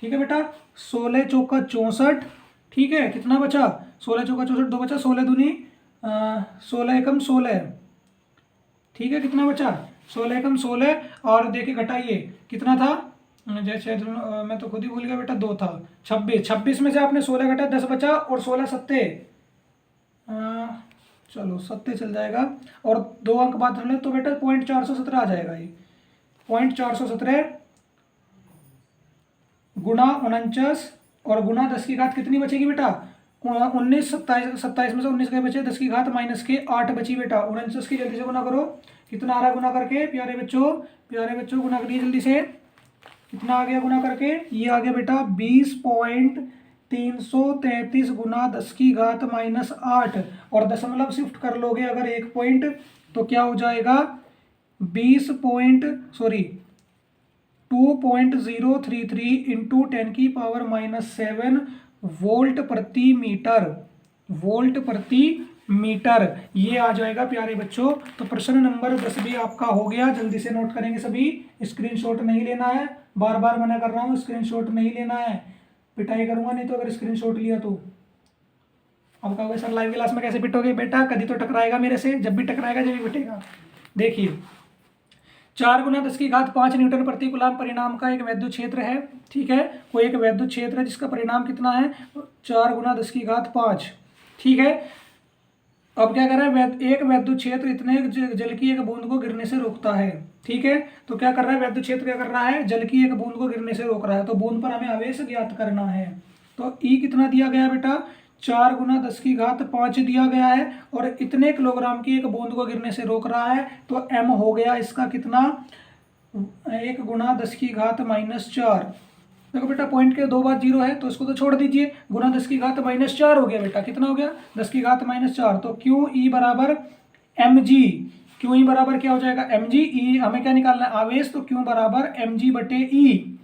ठीक है बेटा, 16 चौका 64। ठीक है, कितना बचा, 16 चौका 64, 2 बचा, 16 दूनी 16 एकम 16। ठीक है, कितना बचा, 16 एकम 16। और देखिए घटाइए कितना था, जैसे मैं तो खुद ही भूल गया बेटा, 2 था, 26 में से आपने 16 घटा, 10 बचा और 16 सत्ते, चलो सत्ते चल जाएगा। और 2 अंक बाद रख ले तो बेटा 0.417 आ जाएगा। ये 0.417 गुना 49 और गुना 10 की घात कितनी बचेगी बेटा, 19, 27 में से 19 के बचे, 10 की घात -8 बची बेटा। 49 की जल्दी से गुना करो, कितना आ रहा गुना करके प्यारे बच्चों गुना करिए जल्दी से। कितना आ गया गुना करके, ये आ गया बेटा 20.333 गुना 10 की घात -8। और दशमलव शिफ्ट कर लोगे अगर 1 पॉइंट तो क्या हो जाएगा, 2.033 इंटू 10 की पावर -7 वोल्ट प्रति मीटर। वोल्ट प्रति मीटर ये आ जाएगा प्यारे बच्चों। तो प्रश्न नंबर 10 भी आपका हो गया। जल्दी से नोट करेंगे सभी, स्क्रीनशॉट नहीं लेना है, बार बार मना कर रहा हूँ, स्क्रीनशॉट नहीं लेना है, पिटाई करूंगा नहीं तो अगर स्क्रीनशॉट लिया तो। अब कहोगे सर लाइव क्लास में कैसे पिटोगे, बेटा कभी तो टकराएगा मेरे से, जब भी टकराएगा जब भी पिटेगा। देखिए 4 गुना 10 की घात 5 न्यूटन प्रति कूलम परिणाम का एक वैद्युत क्षेत्र है। ठीक है, कोई एक वैद्युत क्षेत्र है जिसका परिणाम कितना है, 4 गुना 10 की घात 5। ठीक है, अब क्या कर रहा है, एक वैद्युत क्षेत्र इतने जल की एक बूंद को गिरने से रोकता है। ठीक है, तो क्या कर रहा है वैद्युत क्षेत्र, क्या कर रहा है, जल की एक बूंद को गिरने से रोक रहा है। तो बूंद पर हमें आवेश ज्ञात करना है। तो ई कितना दिया गया बेटा, 4 गुना 10 की घात 5 दिया गया है और इतने किलोग्राम की एक बूंद को गिरने से रोक रहा है। तो एम हो गया इसका कितना, 1 गुना 10 की घात -4। देखो बेटा पॉइंट के 2 बार 0 है तो इसको तो छोड़ दीजिए, गुना 10 की घात -4 हो गया बेटा। कितना हो गया, 10 की घात -4। तो क्यू ई बराबर एम जी, क्यू ई बराबर क्या हो जाएगा, एम जी। ई हमें क्या निकालना है, आवेश, तो क्यू बराबर एम जी बटे ई।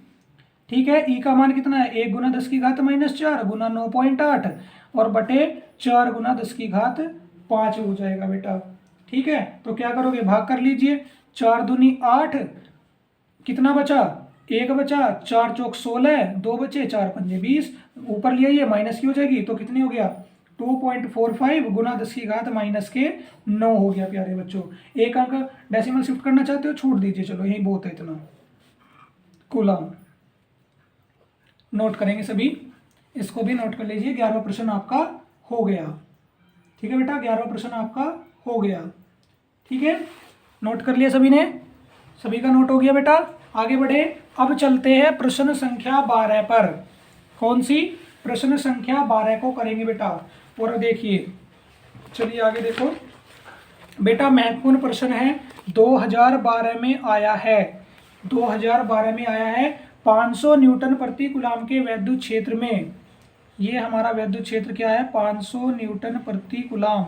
ठीक है, ई का मान कितना है, 1 गुना 10 की घात -4 गुना 9.8 और बटे 4 गुना 10 की घात 5 हो जाएगा बेटा। ठीक है, तो क्या करोगे, भाग कर लीजिए, 4 दूनी 8, कितना बचा, एक बचा, 4 चौक 16, 2 बचे, 4 पंजे 20, ऊपर लिया ये माइनस की हो जाएगी तो कितनी हो गया 2.45 गुना 10 की घात माइनस के 9 हो गया प्यारे बच्चों। एक अंक डेसिमल शिफ्ट करना चाहते हो छोड़ दीजिए, चलो यही बहुत है इतना। कूलम नोट करेंगे सभी, इसको भी नोट कर लीजिए। 11वां प्रश्न आपका हो गया। ठीक है बेटा, 11वां प्रश्न आपका हो गया। ठीक है, नोट कर लिया सभी ने, सभी का नोट हो गया बेटा। आगे बढ़े, अब चलते हैं प्रश्न संख्या 12 पर। कौन सी? प्रश्न संख्या 12 को करेंगे बेटा। और देखिए, चलिए आगे देखो बेटा, महत्वपूर्ण प्रश्न है, 2012 में आया है, 2012 में आया है। 500 न्यूटन प्रति कूलम के वैद्युत क्षेत्र में, ये हमारा वैद्युत क्षेत्र क्या है 500 न्यूटन प्रति कूलम,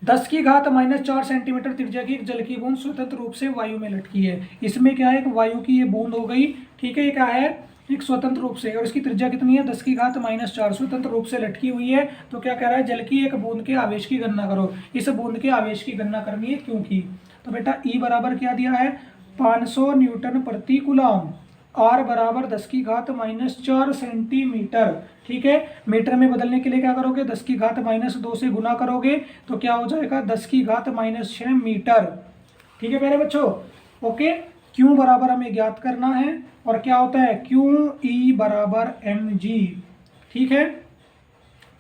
10 की घात माइनस 4 सेंटीमीटर त्रिज्या की एक जल की बूंद स्वतंत्र रूप से वायु में लटकी है। इसमें क्या है, एक वायु की ये बूंद हो गई। ठीक है, ये क्या है, एक स्वतंत्र रूप से, और इसकी त्रिज्या कितनी है 10 की घात माइनस 4, स्वतंत्र रूप से लटकी हुई है। तो क्या कह रहा है, जल की एक बूंद के आवेश की गणना करो। इस बूंद के आवेश की गणना करनी है क्योंकि, तो बेटा ई बराबर क्या दिया है 500 न्यूटन प्रति कूलम, आर बराबर 10 की घात माइनस 4 सेंटीमीटर। ठीक है, मीटर में बदलने के लिए क्या करोगे, 10 की घात माइनस 2 से गुना करोगे तो क्या हो जाएगा 10 की घात माइनस 6 मीटर। ठीक है प्यारे बच्चों, ओके। क्यू बराबर हमें ज्ञात करना है, और क्या होता है क्यू ई बराबर एम जी। ठीक है,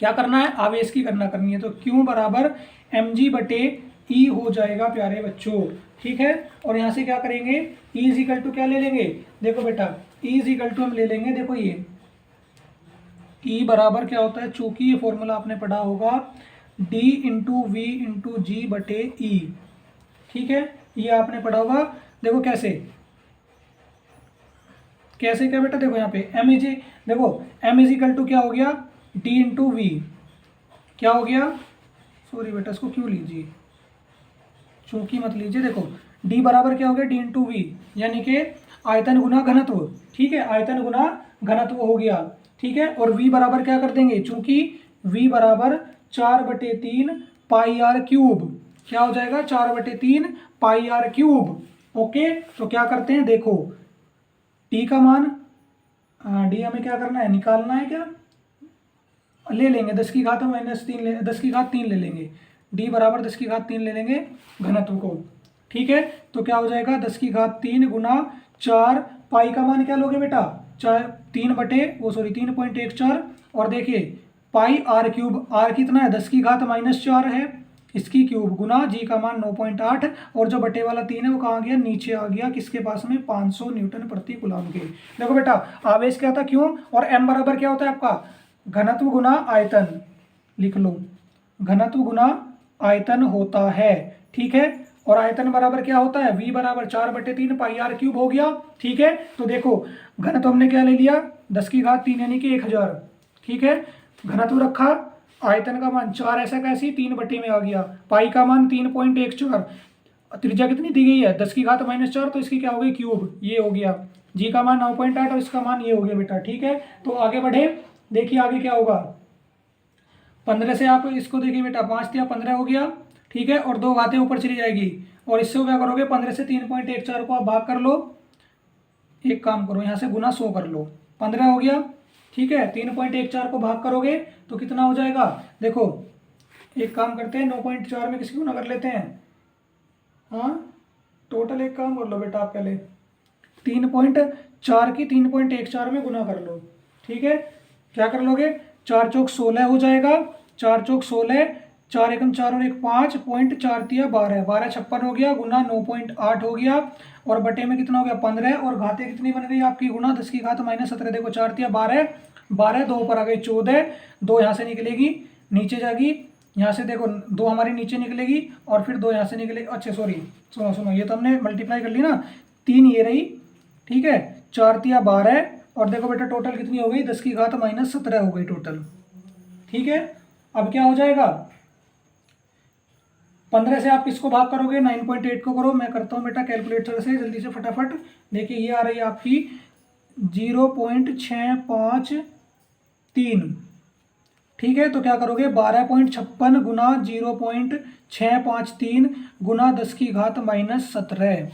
क्या करना है, आवेश की गणना करनी है, तो क्यू बराबर एम जी बटे ई हो जाएगा प्यारे बच्चों। ठीक है, और यहाँ से क्या करेंगे, ई इज इक्वल टू क्या ले लेंगे, देखो बेटा ई इज इक्वल टू हम ले लेंगे, देखो ये ई बराबर क्या होता है, चूंकि ये फॉर्मूला आपने पढ़ा होगा डी इंटू वी इंटू जी बटे ई। ठीक है, ये आपने पढ़ा होगा। देखो कैसे कैसे क्या बेटा, देखो यहाँ पे एम इज, देखो एम इज इक्वल टू क्या हो गया डी इंटू वी, क्या हो गया, सॉरी बेटा इसको क्यों लीजिए, चूंकि मत लीजिए। देखो डी बराबर क्या हो गया डी इंटू वी, यानी कि आयतन गुना घनत्व। ठीक है, आयतन गुना घनत्व हो गया। ठीक है, और v बराबर क्या कर देंगे, चूंकि v बराबर 4/3 पाई आर क्यूब, क्या हो जाएगा 4/3 पाई आर क्यूब। ओके, तो क्या करते हैं, देखो t का मान, डी हमें क्या करना है, निकालना है, क्या ले लेंगे 10 की घात माइनस 3, 10 की घात 3 ले लेंगे, d बराबर 10 की घात 3 ले लेंगे घनत्व को। ठीक है, तो क्या हो जाएगा 10 की घात 3 गुना 4, पाई का मान क्या लोगे बेटा 3.14, और देखिए पाई आर क्यूब, आर कितना है 10 की घात माइनस 4 है, इसकी क्यूब गुना जी का मान 9.8, और जो बटे वाला 3 है वो कहाँ गया, नीचे आ गया, किसके पास में 500 न्यूटन प्रति कूलम के। देखो बेटा आवेश क्या था क्यों, और एम बराबर क्या होता है आपका घनत्व गुना आयतन, लिख लो घनत्व गुना आयतन होता है। ठीक है, और आयतन बराबर क्या होता है, v बराबर 4/3 पाई आर क्यूब हो गया। ठीक है, तो देखो घनत्व हमने क्या ले लिया 10 की घात 3 यानी कि 1000। ठीक है, घनत्व रखा, आयतन का मान 4 ऐसा कैसी 3 बटे में आ गया, पाई का मान 3.14, त्रिज्या कितनी दी गई है 10 की घात माइनस 4, तो इसकी क्या हो गई क्यूब, ये हो गया, जी का मान 9.8 और इसका मान ये हो गया बेटा। ठीक है, तो आगे बढ़े, देखिए आगे क्या होगा, 15 से आप इसको देखिए बेटा 5 या 15 हो गया। ठीक है, और 2 घातें ऊपर चली जाएगी, और इससे क्या करोगे 15 से 3.14 को आप भाग कर लो, एक काम करो यहाँ से गुना 100 कर लो, 15 हो गया। ठीक है, 3.14 को भाग करोगे तो कितना हो जाएगा, देखो एक काम करते हैं 9.4 में किसी गुना कर लेते हैं, हाँ टोटल एक काम कर लो बेटा आप पहले 3.4 की 3.14 में गुना कर लो। ठीक है, क्या कर लोगे 4 चौक 16 हो जाएगा, 4 चौक 16, 4 एकम 4 और 1 5, पॉइंट 4 तिया 12, 12 56 हो गया, गुना 9.8 हो गया, और बटे में कितना हो गया 15, और घातें कितनी बन गई आपकी गुना 10 की घात माइनस 17, देखो 4 तिया 12, 12 2 ऊपर आ गई 14, 2 यहाँ से निकलेगी नीचे जाएगी, यहाँ से देखो 2 हमारी नीचे निकलेगी, और फिर 2 यहाँ से निकलेगी, अच्छा सॉरी सुनो सुनो ये तो हमने मल्टीप्लाई कर ली ना, 3 ये रही। ठीक है, 4 तिया 12, और देखो बेटा टोटल कितनी हो गई 10 की घात माइनस 17 हो गई टोटल। ठीक है, अब क्या हो जाएगा 15 से आप किसको भाग करोगे 9.8 को करो, मैं करता हूँ बेटा कैलकुलेटर से जल्दी से फटाफट। देखिए ये आ रही है आपकी 0.653। ठीक है, तो क्या करोगे 12.56 गुना 0.653 गुना 10 की घात माइनस 17।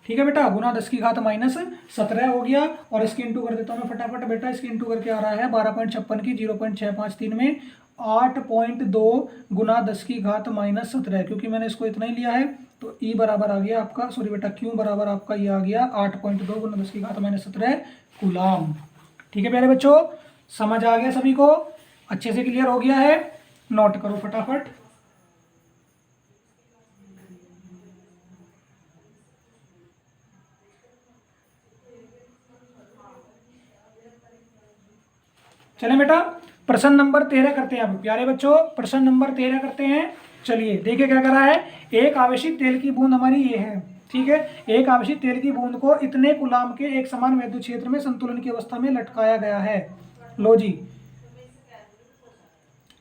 ठीक है बेटा, गुना 10 की घात -17 हो गया। और इसके इंटू कर देता हूँ मैं फटाफट बेटा, इसके इंटू करके आ रहा है 12.56 की 0.653 में 8.2 गुना 10 की घात -17, क्योंकि मैंने इसको इतना ही लिया है तो ई बराबर आ गया आपका, सॉरी बेटा क्यू बराबर आपका ये आ गया 8.2 गुना 10 की घात -17 कूलाम। ठीक है प्यारे बच्चों, समझ आ गया सभी को, अच्छे से क्लियर हो गया है, नोट करो फटाफट। चले बेटा, प्रश्न नंबर 13 करते हैं अब प्यारे बच्चों, प्रश्न नंबर 13 करते हैं। चलिए देखिए क्या करा है, एक आवेशित तेल की बूंद हमारी ये है, ठीक है, एक आवेशित तेल की बूंद को इतने कूलाम के एक समान वैद्युत क्षेत्र में संतुलन की अवस्था में लटकाया गया है। लो जी,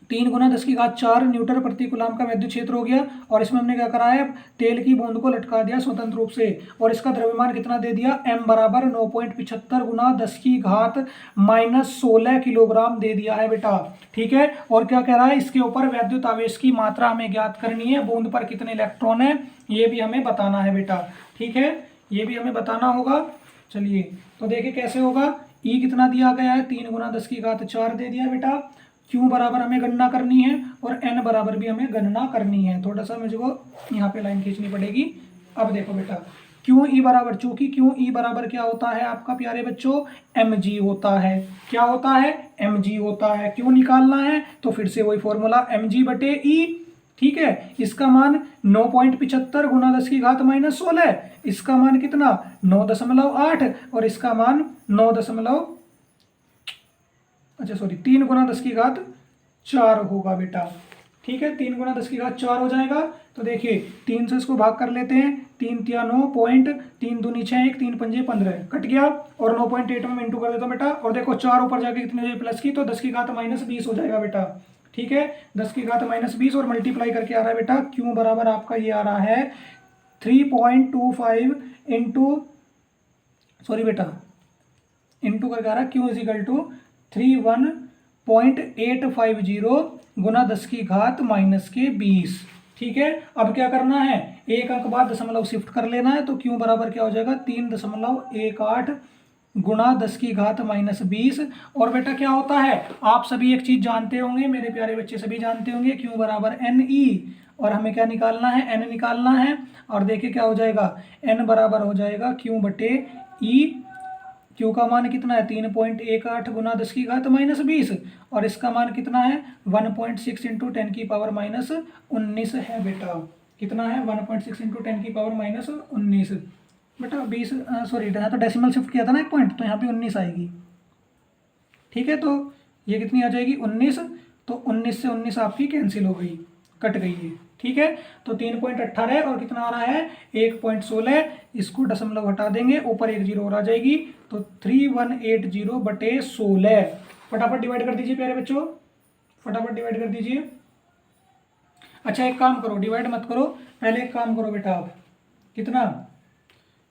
3 गुना 10 की घात 4 न्यूटन प्रति कूलाम का वैद्युत क्षेत्र हो गया। और इसमें हमने क्या करा है, तेल की बूंद को लटका दिया स्वतंत्र रूप से, और इसका द्रव्यमान कितना दे दिया, m बराबर 9.75 गुना 10 की घात -16 किलोग्राम दे दिया है बेटा। ठीक है, और क्या कह रहा है, इसके ऊपर वैद्युत आवेश की मात्रा हमें ज्ञात करनी है, बूंद पर कितने इलेक्ट्रॉन है ये भी हमें बताना है बेटा। ठीक है, ये भी हमें बताना होगा। चलिए तो देखिए कैसे होगा, E कितना दिया गया है, 3 गुना 10 की घात 4 दे दिया बेटा, Q बराबर हमें गणना करनी है और N बराबर भी हमें गणना करनी है। थोड़ा सा मुझको यहाँ पे लाइन खींचनी पड़ेगी। अब देखो बेटा, क्यू ई बराबर, चूंकि क्यू ई बराबर क्या होता है आपका प्यारे बच्चों, mg होता है। क्या होता है, mg होता है। क्यों निकालना है, तो फिर से वही फॉर्मूला mg बटे ई। ठीक है, इसका मान 9.75 गुना 10 की घात -16, इसका मान कितना 9.8 और इसका मान 3 गुना 10 की घात 4 होगा बेटा। ठीक है, 3 गुना 10 की घात 4 हो जाएगा। तो देखिए 3 से इसको भाग कर लेते हैं, 3 तिया 9 पॉइंट, 3 दूनी 6, 1 3 पंजे 15 कट गया, और 9.8 में इंटू कर देता हूं बेटा। और देखो 4 ऊपर जाके कितने हो जाए प्लस की, तो 10 की घात -20 हो जाएगा बेटा। ठीक है, 10 की घात -20 और मल्टीप्लाई करके आ रहा है बेटा, क्यू बराबर आपका ये आ रहा है 3.25 इंटू, सॉरी बेटा इंटू करके आ रहा है, क्यू इज इक्वल टू 31.850 गुना 10 की घात -20। ठीक है, अब क्या करना है, एक अंक बाद दशमलव शिफ्ट कर लेना है, तो क्यों बराबर क्या हो जाएगा 3.18 गुना 10 की घात -20। और बेटा क्या होता है, आप सभी एक चीज जानते होंगे, मेरे प्यारे बच्चे सभी जानते होंगे, क्यों बराबर NE, और हमें क्या निकालना है, N निकालना है। और देखिए क्या हो जाएगा, N बराबर हो जाएगा क्यू बटे E। क्यू का मान कितना है 3.18 गुना 10 की घात -20, और इसका मान कितना है 1.6 इंटू 10 की पावर -19 है बेटा। कितना है 1.6 इंटू 10 की पावर -19 बेटा। 20 सॉरी, यहाँ तो डेसिमल शिफ्ट किया था ना एक पॉइंट, तो यहाँ पे 19 आएगी। ठीक है, तो ये कितनी आ जाएगी 19, तो 19 से 19 आपकी कैंसिल हो गई, कट गई है। ठीक है, तो 3.18 और कितना आ रहा है 1.16, इसको दशमलव हटा देंगे, ऊपर एक जीरो और आ जाएगी, तो 3180 बटे 16। फटाफट डिवाइड कर दीजिए प्यारे बच्चों, फटाफट डिवाइड कर दीजिए। अच्छा एक काम करो, डिवाइड मत करो, पहले एक काम करो बेटा, आप कितना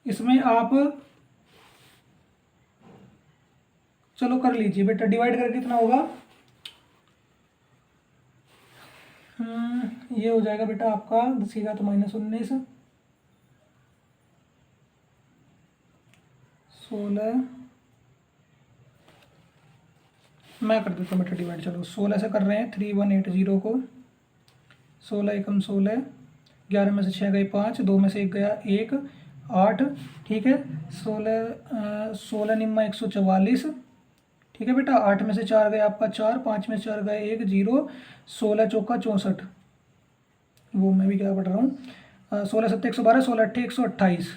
इसमें आप चलो कर लीजिए बेटा, डिवाइड करके कितना होगा, ये हो जाएगा बेटा आपका 10 की घात -19, 16, मैं कर देता हूँ बेटा डिवाइड, चलो 16 से कर रहे हैं, 3180 को, 16 एकम 16, 11 में से 6 गए 5, 2 में से 1 गया 1, 8। ठीक है, 16 निम्मा 144। ठीक है बेटा, 8 में से 4 गए आपका 4, 5 में से 4 गए 1 0, 16 चौका 64, वो मैं भी क्या पढ़ रहा हूँ, 16 7 112, 16 8 128,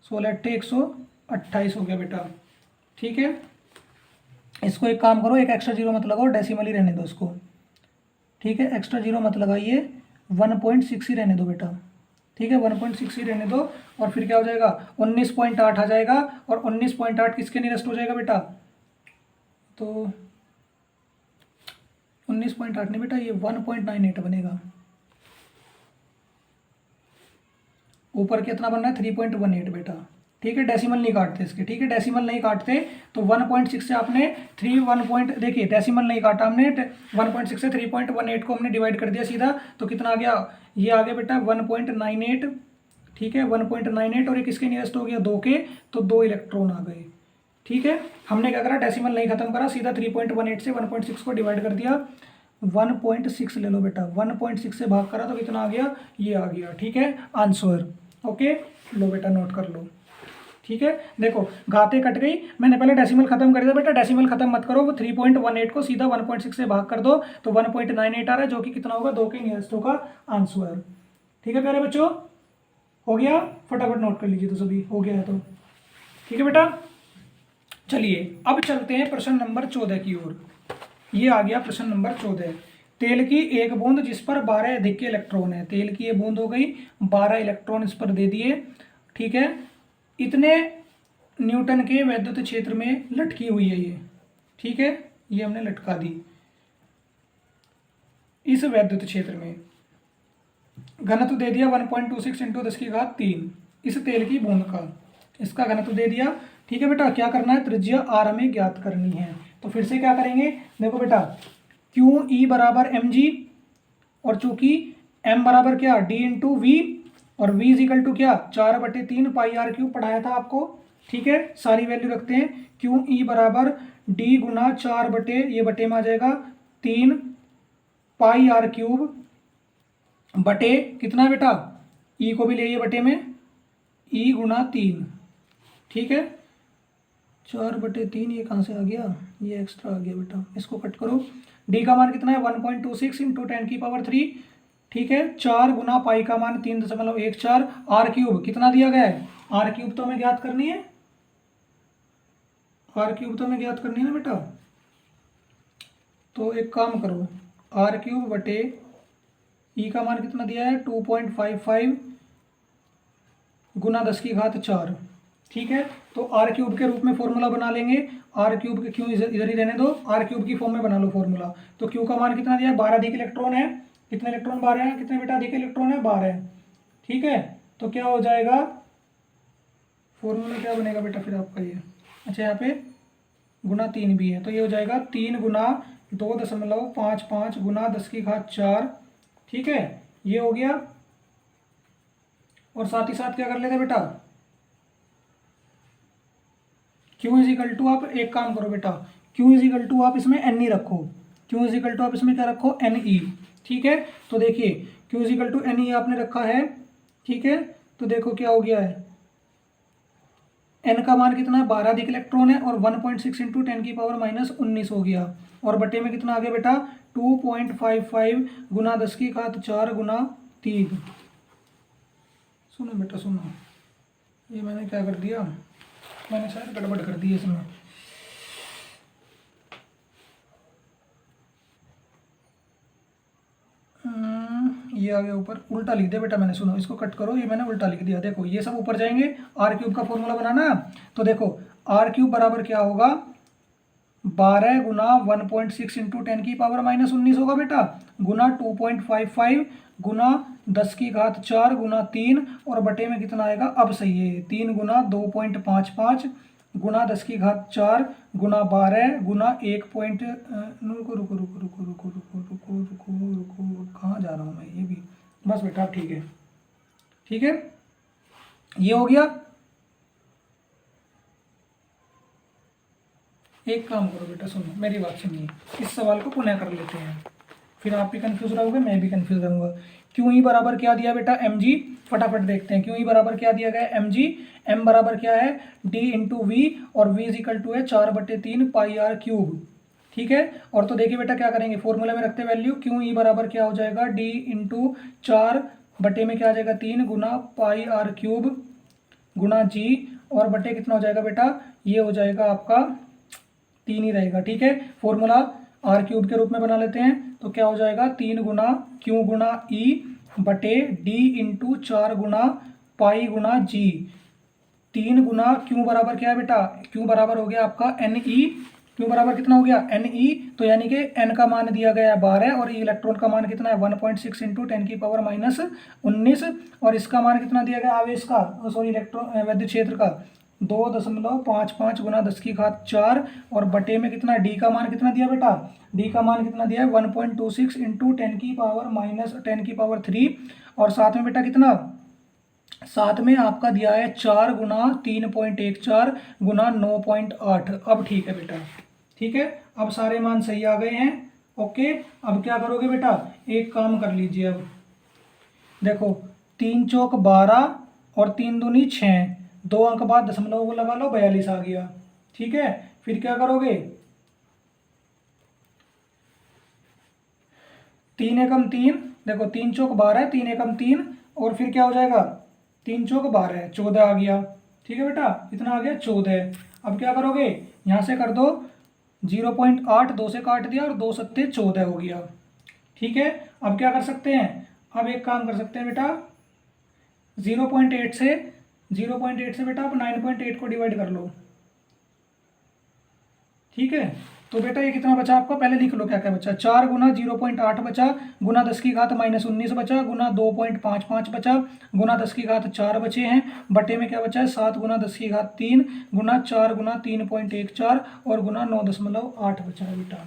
16 8 128 हो गया बेटा। ठीक है, इसको एक काम करो, एक एक्स्ट्रा जीरो मत लगाओ, डेसिमल ही रहने दो इसको। ठीक है, एक्स्ट्रा जीरो मत लगाइए, 1.6 ही रहने दो बेटा। ठीक है, 1.6 ही रहने दो, और फिर क्या हो जाएगा 19.8 आ जाएगा, और 19.8 किसके नियरेस्ट हो जाएगा बेटा, तो 19.8 नहीं बेटा, ये 1.98 बनेगा, ऊपर कितना बन रहा है 3.18 बेटा। ठीक है, डेसिमल नहीं काटते इसके, ठीक है डेसिमल नहीं काटते, तो 1.6 से आपने 3 देखिए डेसिमल नहीं काटा हमने, 1.6 से 3.18 को हमने डिवाइड कर दिया सीधा, तो कितना आ गया, ये आ गया बेटा 1.98। ठीक है, 1.98 और एक किसके नियरेस्ट हो गया 2 के, तो 2 इलेक्ट्रॉन आ गए। ठीक है, हमने क्या करा, डेसिमल नहीं खत्म करा, सीधा 3.18 से 1.6 को डिवाइड कर दिया। 1.6 ले लो बेटा, 1.6 से भाग करा तो कितना आ गया, ये आ गया। ठीक है, आंसर। ओके, लो बेटा नोट कर लो। ठीक है, देखो घाते कट गई, मैंने पहले डेसिमल खत्म कर दिया बेटा, डेसिमल खत्म मत करो, वो 3.18 को सीधा 1.6 से भाग कर दो तो 1.98 आ रहा है, जो कि कितना होगा 2 के नियरेस्ट होगा आंसर। ठीक है प्यारे बच्चों, हो गया, फटाफट नोट कर लीजिए तो सभी, हो गया है तो। ठीक है बेटा, चलिए अब चलते हैं प्रश्न नंबर 14 की ओर। ये आ गया प्रश्न नंबर 14। तेल की एक बूंद जिस पर 12 अधिक के इलेक्ट्रॉन है, तेल की ये बूंद हो गई, 12 इलेक्ट्रॉन इस पर दे दिए। ठीक है, इतने न्यूटन के वैद्युत क्षेत्र में लटकी हुई है ये। ठीक है, ये हमने लटका दी इस वैद्युत क्षेत्र में। घनत्व दे दिया 1.26 इंटू 10⁻³ इस तेल की बूंद का, इसका घनत्व दे दिया। ठीक है बेटा, क्या करना है, त्रिज्या r हमें ज्ञात करनी है। तो फिर से क्या करेंगे, देखो बेटा, क्यू ई बराबर mg, और चूंकि m बराबर क्या d इंटू वी, और v इज इक्वल टू क्या 4/3 पाई आर क्यूब, पढ़ाया था आपको। ठीक है, सारी वैल्यू रखते हैं, क्यू ई बराबर d गुना 4 बटे, ये बटे में आ जाएगा 3 पाई आर क्यूब बटे कितना बेटा, ई को भी ले बटे में, ई गुना 3। ठीक है, 4/3, ये कहाँ से आ गया, ये एक्स्ट्रा आ गया बेटा, इसको कट करो। डी का मान कितना है 1.26 इंटू 10⁻³ ठीक है, 4 गुना पाई का मान 3.14। आर क्यूब कितना दिया गया है, आर क्यूब तो हमें ज्ञात करनी है, आर क्यूब तो हमें ज्ञात करनी है ना बेटा। तो एक काम करो, आर क्यूब बटे ई का मान कितना दिया है 2.55 गुना 10⁻⁴। ठीक है, तो आर क्यूब के रूप में फॉर्मूला बना लेंगे। आर क्यूब के, क्यों इधर ही रहने दो, आर क्यूब की फॉर्म में बना लो फॉर्मूला। तो क्यू का मान कितना दिया है 12 अधिक इलेक्ट्रॉन है, कितने इलेक्ट्रॉन 12 हैं, कितने बेटा अधिक इलेक्ट्रॉन है 12। ठीक है, तो क्या हो जाएगा, फॉर्मूला क्या बनेगा बेटा फिर आपका ये, अच्छा यहाँ पे गुना 3 भी है, तो ये हो जाएगा 3 गुना 2.55 गुना 10⁻⁴। ठीक है, ये हो गया। और साथ ही साथ क्या कर लेते बेटा, Q इज इक्वल टू, आप एक काम करो बेटा, Q इज इक्वल टू आप इसमें एन ई रखो, Q इज इक्वल टू आप इसमें क्या रखो एन ई। ठीक है, तो देखिए Q is equal to n e आपने रखा है। ठीक है, तो देखो क्या हो गया है, n का मान कितना है 12 अधिक इलेक्ट्रॉन है, और 1.6 इंटू 10⁻⁻19 हो गया, और बटे में कितना आ गया बेटा 2.55 गुना 10⁻⁴ गुना 3। सुनो बेटा सुनो, ये मैंने क्या कर दिया, मैंने शायद गड़बड़ कर दी है इसमें। ये आ गया ऊपर, उल्टा लिख दिया बेटा मैंने, सुनो इसको कट करो, ये मैंने उल्टा लिख दिया। देखो ये सब ऊपर जाएंगे, आर क्यूब का फॉर्मूला बनाना है। तो देखो आर क्यूब बराबर क्या होगा 12 गुना 1.6 इंटू 10⁻⁻19 होगा बेटा, गुना 2.55 गुना 10⁻⁴ गुना 3, और बटे में कितना आएगा, अब सही है 3 गुना 2.55 गुना 10⁻⁴ गुना 12 गुना 1 पॉइंट, रुको रुको रुको रुको रुको रुको रुको रुको रुको, कहाँ जा रहा हूँ मैं, ये भी बस बेटा ठीक है। ठीक है, ये हो गया। एक काम करो बेटा, सुनो मेरी बात सुनिए, इस सवाल को पुनः कर लेते हैं, फिर आप भी कंफ्यूज रहोगे मैं भी कंफ्यूज रहूँगा। क्यू ई बराबर क्या दिया बेटा mg, फटाफट देखते हैं। क्यू ई बराबर क्या दिया गया है mg, m बराबर क्या है d इंटू वी, और v इज इक्वल टू है 4/3 पाई आर क्यूब। ठीक है, और तो देखिए बेटा क्या करेंगे, फॉर्मूले में रखते वैल्यू, क्यू ई बराबर क्या हो जाएगा d इंटू 4 बटे में क्या आ जाएगा 3 गुना पाई आर क्यूब गुना g, और बटे कितना हो जाएगा बेटा, ये हो जाएगा आपका 3 ही रहेगा। ठीक है, फॉर्मूला आर क्यूब के रूप में बना लेते हैं, तो क्या हो जाएगा 3 गुना क्यू गुना ई बटे डी इंटू 4 गुना पाई गुना जी। 3 गुना क्यू बराबर क्या है बेटा, क्यू बराबर हो गया आपका एन ई, क्यू बराबर कितना हो गया एन ई, तो यानी कि एन का मान दिया गया है 12, और इलेक्ट्रॉन का मान कितना है 1.6 इंटू 10⁻⁻19, और इसका मान कितना दिया गया आवेश का, सॉरी इलेक्ट्रॉन वैद्युत क्षेत्र का 2.55 गुना 10⁻⁴, और बटे में कितना डी का मान कितना दिया बेटा, डी का मान कितना दिया है 1.26 इंटू 10⁻³ और साथ में बेटा कितना साथ में आपका दिया है 4 गुना 3.14 गुना 9.8। अब ठीक है बेटा, ठीक है, अब सारे मान सही आ गए हैं। ओके, अब क्या करोगे बेटा, एक काम कर लीजिए। अब देखो 3 चौक 12 और 3 दूनी 6, 2 अंक बाद दशमलव को लगा लो, 42 आ गया। ठीक है, फिर क्या करोगे, 3 एकम 3, देखो 3 चौक 12, 3 एकम 3, और फिर क्या हो जाएगा, 3 चौक 12, 14 आ गया। ठीक है बेटा, इतना आ गया 14। अब क्या करोगे, यहाँ से कर दो 0.8, 2 से काट दिया और 2 सत्ते 14 हो गया। ठीक है, अब क्या कर सकते हैं, अब एक काम कर सकते हैं बेटा, 0.8 से 0.8 से बेटा आप 9.8 को डिवाइड कर लो। ठीक है, तो बेटा ये कितना बचा आपका, पहले लिख लो क्या क्या बचा। 4 गुना 0.8 बचा, गुना 10 की घात -19 बचा, गुना 2.55 बचा, गुना 10 की घात 4 बचे हैं, बटे में क्या बचा है 7 गुना 10 की घात 3, गुना 4 गुना 3.14 और गुना 9.8 बचा है बेटा।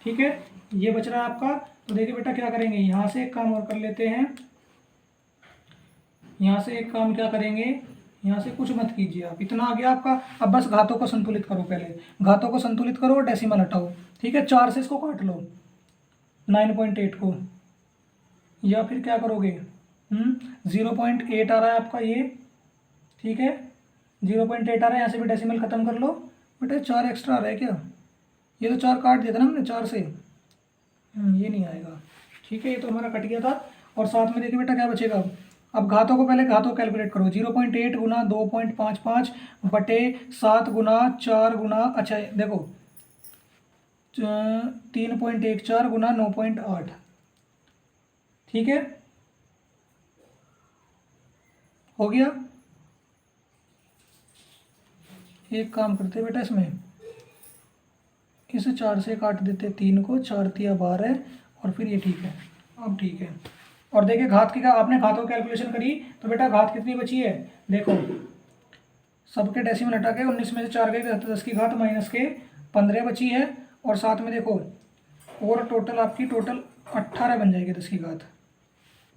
ठीक है, ये बच रहा है आपका। तो देखिए बेटा क्या करेंगे, यहाँ से एक काम और कर लेते हैं, यहाँ से एक काम क्या करेंगे, यहाँ से कुछ मत कीजिए आप, इतना आ गया आपका। अब बस घातों को संतुलित करो, पहले घातों को संतुलित करो और डेसिमल हटाओ। ठीक है, 4 से इसको काट लो 9.8 को, या फिर क्या करोगे 0.8 आ रहा है आपका ये। ठीक है, 0.8 आ रहा है, यहाँ से भी डेसिमल खत्म कर लो। बेटा 4 एक्स्ट्रा आ रहा है क्या, ये तो 4 काट दिया था ना हमने 4 से, ये नहीं आएगा। ठीक है, ये तो हमारा कट गया था। और साथ में देखिए बेटा क्या बचेगा, अब घातों को पहले घातों कैलकुलेट करो। 0.8 गुना 2.55 बटे 7 गुना 4 गुना, अच्छा देखो 3.14 गुना 9.8। ठीक है, हो गया। एक काम करते बेटा, इसमें इस 4 से काट देते 3 को, 4 तिया 12 और फिर ये ठीक है। अब ठीक है, और देखिए घात की आपने घातों की कैलकुलेशन करी तो बेटा घात कितनी बची है, देखो सबके डेसिमल हटा के 19 में से 4 गए, 10 की घात माइनस के 15 बची है। और साथ में देखो और टोटल आपकी टोटल 18 बन जाएगी, 10 की घात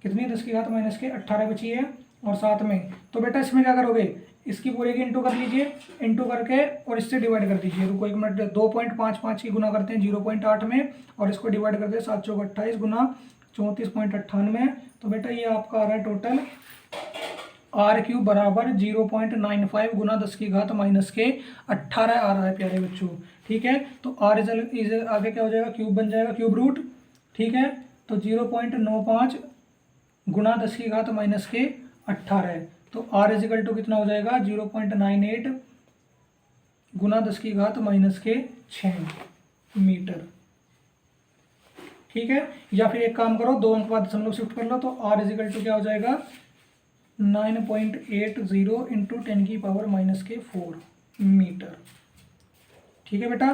कितनी, 10 की घात माइनस के 18 बची है। और साथ में तो बेटा इसमें क्या करोगे, इसकी पूरे की इंटू कर लीजिए, इंटू करके और इससे डिवाइड कर दीजिए। रुको एक मिनट, 2.55 की गुना करते हैं 0.8 में और इसको डिवाइड करते हैं 7 चौक 28 गुना 34.98। तो बेटा ये आपका आ रहा है टोटल R³ बराबर 0.95 गुना 10 की घात माइनस के 18 आ रहा है प्यारे बच्चों। ठीक है, तो R इज आगे क्या हो जाएगा, क्यूब बन जाएगा, क्यूब रूट। ठीक है, तो 0.95 गुना 10 की घात माइनस के 18, तो R इजिकल टू कितना हो जाएगा 0.98 गुना 10 की घात माइनस के 6 मीटर। ठीक है, या फिर एक काम करो, 2 अंक बाद दशमलव शिफ्ट कर लो, तो R इजिकल टू क्या हो जाएगा 9.80 इंटू 10 की पावर माइनस के 4 मीटर। ठीक है बेटा,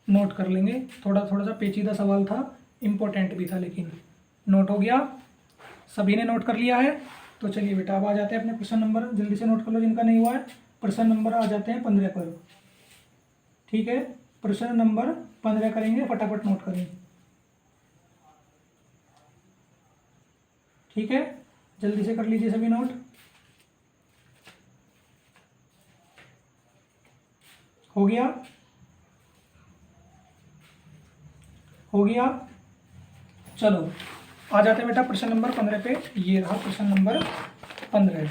नोट कर लेंगे, थोड़ा सा पेचीदा सवाल था, इम्पोर्टेंट भी था, लेकिन नोट हो गया, सभी ने नोट कर लिया है। तो चलिए बेटा अब आ जाते हैं अपने प्रश्न नंबर, जल्दी से नोट कर लो जिनका नहीं हुआ है। प्रश्न नंबर आ जाते हैं 15 पर। ठीक है, प्रश्न नंबर 15 करेंगे, फटाफट नोट करें। ठीक है, जल्दी से कर लीजिए सभी नोट। हो गया, हो गया, चलो आ जाते हैं बेटा प्रश्न नंबर 15 पे। ये रहा प्रश्न नंबर 15।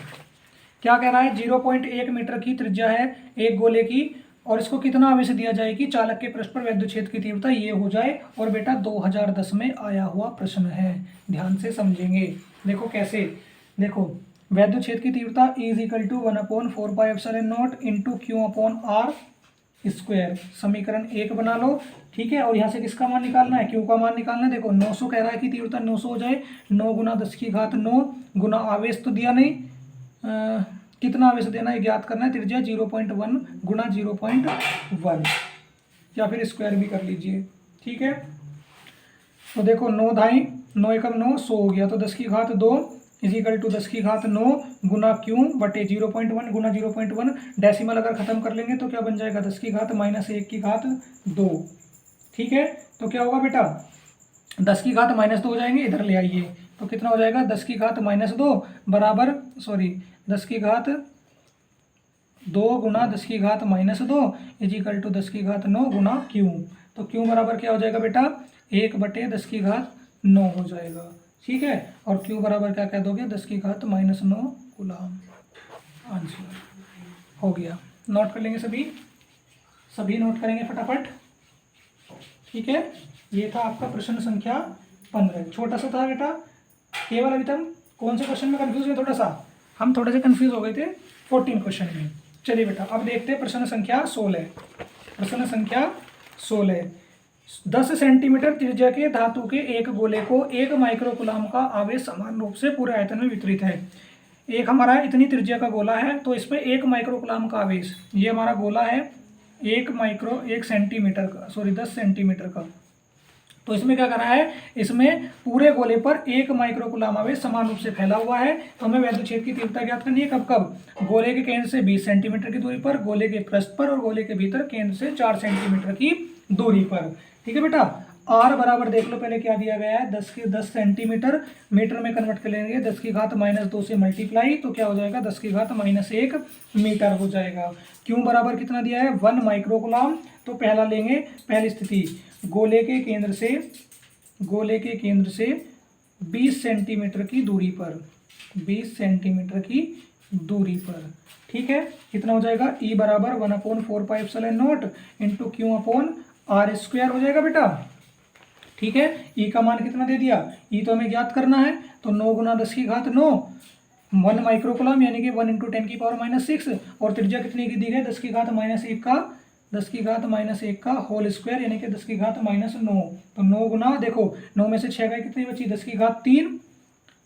क्या कह रहा है, 0.1 मीटर की त्रिज्या है एक गोले की और इसको कितना आवेश दिया जाए कि चालक के पृष्ठ पर वैद्युत क्षेत्र की तीव्रता ये हो जाए। और बेटा 2010 में आया हुआ प्रश्न है, ध्यान से समझेंगे। देखो कैसे, देखो वैद्युत क्षेत्र की तीव्रता is equal to 1/4πε0 into Q/R square, समीकरण 1 बना लो। ठीक है, और यहाँ से किसका मान निकालना है, क्यू का मान निकालना है। देखो 900 कह रहा है कि तीव्रता 900 हो जाए, 9 गुना 10 की घात 9 गुना आवेश तो दिया नहीं, कितना आवेश देना है ज्ञात करना है, त्रिज्या 0.1 गुना 0.1, या फिर स्क्वायर भी कर लीजिए। ठीक है, तो देखो 9 धाई 9 एकम 9 100 हो गया, तो 10 की घात 2 इजिकल टू 10 की घात 9 गुना क्यू बटे 0.1 गुना 0.1, डेसिमल अगर खत्म कर लेंगे तो क्या बन जाएगा 10 की घात -1 की घात 2। ठीक है, तो क्या होगा बेटा 10 की घात -2 हो जाएंगे, इधर ले आइए, तो कितना हो जाएगा 10 की घात -2 बराबर 10 की घात 2 गुना 10 की घात -2 इजिकल टू 10 की घात 9 गुना क्यू। तो क्यू बराबर क्या हो जाएगा बेटा 1/10 की घात 9 हो जाएगा। ठीक है, और क्यू बराबर क्या कह दोगे 10 की घात -9 कूलम। आंसर हो गया। नोट कर लेंगे सभी नोट करेंगे फटाफट। ठीक है, ये था आपका प्रश्न संख्या 15। छोटा सा था बेटा, केवल अभी तक कौन से क्वेश्चन में कंफ्यूज हुए, हम थोड़े से कंफ्यूज हो गए थे 14 क्वेश्चन में। चलिए बेटा अब देखते हैं प्रश्न संख्या 16। प्रश्न संख्या 16, 10 सेंटीमीटर त्रिज्या के धातु के एक गोले को 1 माइक्रोकूलम का आवेश समान रूप से पूरे आयतन में वितरित है। एक हमारा इतनी त्रिज्या का गोला है, तो इसमें 1 माइक्रोकूलम का आवेश, ये हमारा गोला है 1 सेंटीमीटर का, 10 सेंटीमीटर का। तो इसमें क्या करना है, इसमें पूरे गोले पर 1 माइक्रोकूलम आवेश समान रूप से फैला हुआ है। तो हमें वैद्युत क्षेत्र की तीव्रता ज्ञात करनी है। कब गोले के केंद्र से 20 सेंटीमीटर की दूरी पर, गोले के पृष्ठ पर और गोले के भीतर केंद्र से 4 सेंटीमीटर की दूरी पर। ठीक है बेटा, आर बराबर देख लो पहले क्या दिया गया है, 10 सेंटीमीटर, मीटर में कन्वर्ट कर लेंगे 10 की घात -2 से मल्टीप्लाई, तो क्या हो जाएगा 10 की घात -1 मीटर हो जाएगा। क्यों बराबर कितना दिया है 1 माइक्रोकूलम। तो पहला लेंगे, पहली स्थिति गोले के केंद्र से 20 सेंटीमीटर की दूरी पर, 20 सेंटीमीटर की दूरी पर। ठीक है, कितना हो जाएगा ई बराबर 1/4πε0 into Q upon R square हो जाएगा बेटा। ठीक है, ई का मान कितना दे दिया, ई तो हमें ज्ञात करना है, तो 9 गुना 10 की घात 9, 1 माइक्रोकूलम यानी कि 1 × 10⁻⁶, और त्रिज्या कितनी की दी गई 10 की घात -1 का, 10 की घात -1 का होल स्क्वायर यानी कि 10 की घात -9। तो 9 गुना, देखो 9 में से 6 गए, कितनी बची 10 की घात 3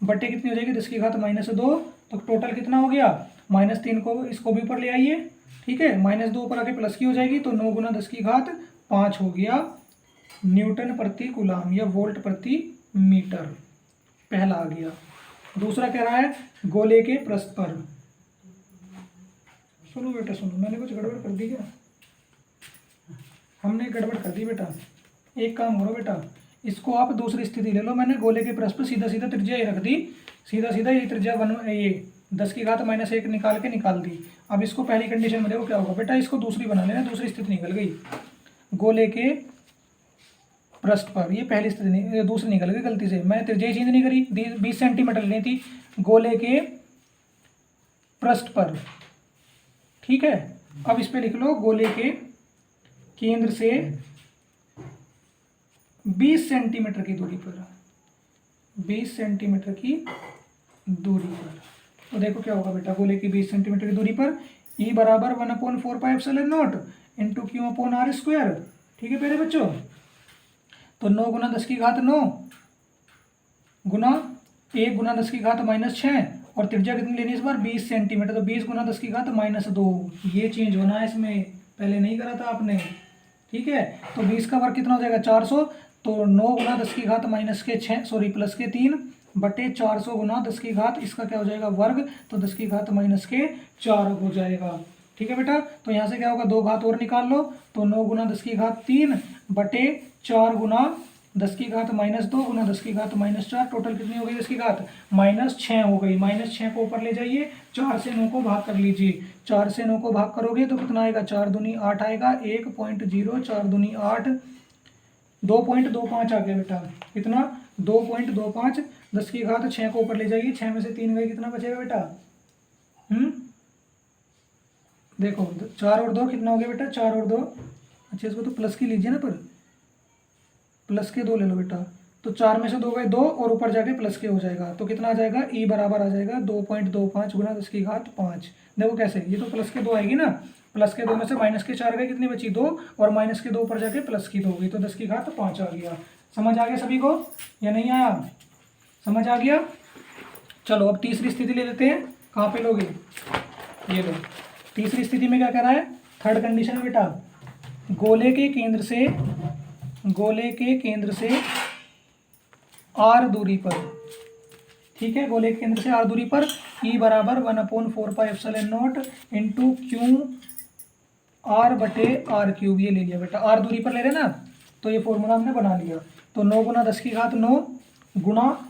बटे कितनी हो जाएगी 10 की घात -2। तो टोटल कितना हो गया -3 को इसको भी ऊपर ले आइए। ठीक है, -2 ऊपर आके प्लस की हो जाएगी, तो 9 गुना 10 की घात 5 हो गया न्यूटन प्रति कूलम या वोल्ट प्रति मीटर। पहला आ गया। दूसरा कह रहा है गोले के पृष्ठ पर, सुनो बेटा सुनो, मैंने कुछ गड़बड़ कर दी क्या, हमने गड़बड़ कर दी बेटा। एक काम करो बेटा, इसको आप दूसरी स्थिति ले लो, मैंने गोले के पृष्ठ पर सीधा सीधा त्रिज्या ही रख दी, सीधा सीधा ये त्रिज्या ये 10 की घात -1 निकाल दी। अब इसको पहली कंडीशन में देखो क्या होगा बेटा, इसको दूसरी बना लेना, दूसरी स्थिति निकल गई गोले के पृष्ठ पर, ये पहली स्थिति नहीं, दूसरी निकल गई गलती से, मैंने त्रिज्या चेंज नहीं करी, 20 सेंटीमीटर लेनी थी गोले के पृष्ठ पर। ठीक है, अब इस पे लिख लो गोले के केंद्र से 20 सेंटीमीटर की दूरी पर, 20 सेंटीमीटर की दूरी पर। तो देखो क्या होगा बेटा, गोले की 20 सेंटीमीटर की दूरी पर ई बराबर 1/4πε0 into Q upon R square. ठीक है प्यारे बच्चों, तो 9 गुना 10 की घात 9 गुना 1 गुना 10 की घात -6, और त्रिज्या कितनी लेनी है इस बार 20 सेंटीमीटर, तो 20 गुना 10 की घात -2, ये चेंज होना है इसमें, पहले नहीं करा था आपने। ठीक है, तो 20 का वर्ग कितना हो जाएगा 400, तो 9 गुना 10 की घात +3 बटे 400 गुना 10 की घात, इसका क्या हो जाएगा वर्ग, तो 10 की घात -4 हो जाएगा। ठीक है बेटा, तो यहाँ से क्या होगा 2 घात और निकाल लो, तो 9 गुना 10 की घात 3 बटे 4 गुना 10 की घात -2 गुना 10 की घात -4, टोटल कितनी हो गई 10 की घात -6 हो गई। -6 को ऊपर ले जाइए, 4 से 9 को भाग कर लीजिए, 4 से 9 को भाग करोगे तो कितना आएगा 4 दूनी 8 आएगा, 1.0, 4 दूनी 8, 2.25 आ गया बेटा, कितना 2.25, 10 की घात 6 को ऊपर ले जाइए, 6 में से 3 गए, कितना बचेगा बेटा, देखो 4 और 2 कितना हो गया बेटा, 4 और 2, अच्छा इसको तो प्लस की लीजिए ना, पर प्लस के 2 ले लो बेटा, तो 4 में से 2 गए 2 और ऊपर जाके प्लस के हो जाएगा, तो कितना आ जाएगा ई बराबर आ जाएगा 2.25 गुना 10 की घात 5। देखो कैसे, ये तो प्लस के 2 आएगी ना, प्लस के 2 में से माइनस के 4 गए, कितनी बची 2, और माइनस के 2 ऊपर जाके प्लस की 2 गई, तो 10 की घात 5 आ गया। समझ आ गया सभी को या नहीं आया, समझ आ गया। चलो अब तीसरी स्थिति ले लेते हैं, कहाँ पे लोगे, ये लो। तीसरी स्थिति में क्या कह रहा है, थर्ड कंडीशन में बेटा, गोले के केंद्र से आर दूरी पर, ठीक है, गोले के केंद्र से आर दूरी पर ई बराबर 1/4πε0 इंटू क्यू आर बटे आर क्यूब, ये ले लिया बेटा, आर दूरी पर ले रहे ना, तो ये फॉर्मूला हमने बना लिया। तो 9 गुना 10 की घात 9 गुना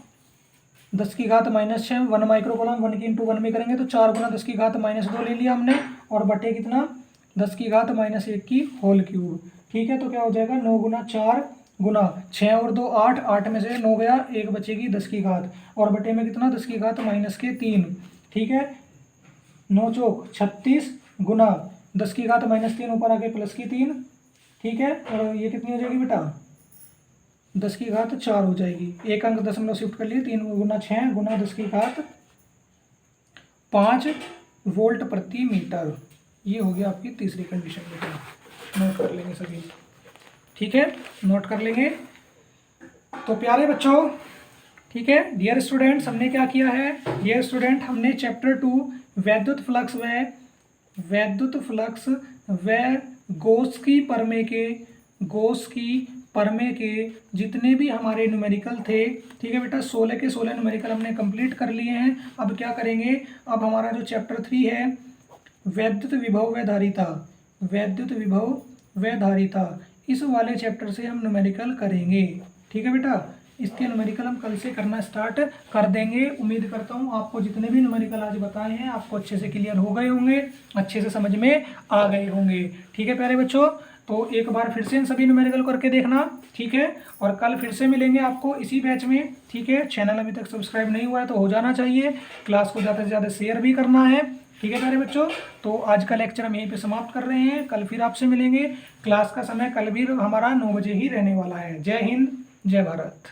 10 की घात -6, 1 माइक्रोकूलम, 1 की इंटू 1 में करेंगे तो 4 गुना 10 की घात -2 ले लिया हमने, और बटे कितना 10 की घात -1 की होल क्यूब। ठीक है, तो क्या हो जाएगा 9 गुना 4 गुना 6 और 2 8, 8 में से 9 गया, 1 बचेगी 10 की घात, और बटे में कितना 10 की घात -3। ठीक है, 9 चौक 36 गुना 10 की घात -3 ऊपर आके प्लस की 3। ठीक है, और ये कितनी हो जाएगी बेटा 10 की घात 4 हो जाएगी, एक अंक दशमलव शिफ्ट कर लिए, 3 गुना 6 गुना 10 की घात 5 वोल्ट प्रति मीटर। ये हो गया आपकी तीसरी कंडीशन बेटा, नोट कर लेंगे सभी। ठीक है, नोट कर लेंगे। तो प्यारे बच्चों, ठीक है डियर स्टूडेंट्स, हमने क्या किया है डियर स्टूडेंट, हमने चैप्टर 2 वैद्युत फ्लक्स व गॉस की परमे के जितने भी हमारे न्यूमेरिकल थे, ठीक है बेटा 16 के 16 न्यूमेरिकल हमने कंप्लीट कर लिए हैं। अब क्या करेंगे, अब हमारा जो चैप्टर 3 है वैद्युत विभव व धारिता, इस वाले चैप्टर से हम न्यूमेरिकल करेंगे। ठीक है बेटा, इसके न्यूमेरिकल हम कल से करना स्टार्ट कर देंगे। उम्मीद करता हूँ आपको जितने भी न्यूमेरिकल आज बताए हैं आपको अच्छे से क्लियर हो गए होंगे, अच्छे से समझ में आ गए होंगे। ठीक है प्यारे बच्चों, तो एक बार फिर से इन सभी न्यूमेरिकल करके देखना। ठीक है, और कल फिर से मिलेंगे आपको इसी बैच में। ठीक है, चैनल अभी तक सब्सक्राइब नहीं हुआ है तो हो जाना चाहिए, क्लास को ज़्यादा से ज़्यादा शेयर भी करना है। ठीक है प्यारे बच्चों, तो आज का लेक्चर हम यहीं पे समाप्त कर रहे हैं, कल फिर आपसे मिलेंगे। क्लास का समय कल भी हमारा 9 बजे ही रहने वाला है। जय हिंद, जय भारत।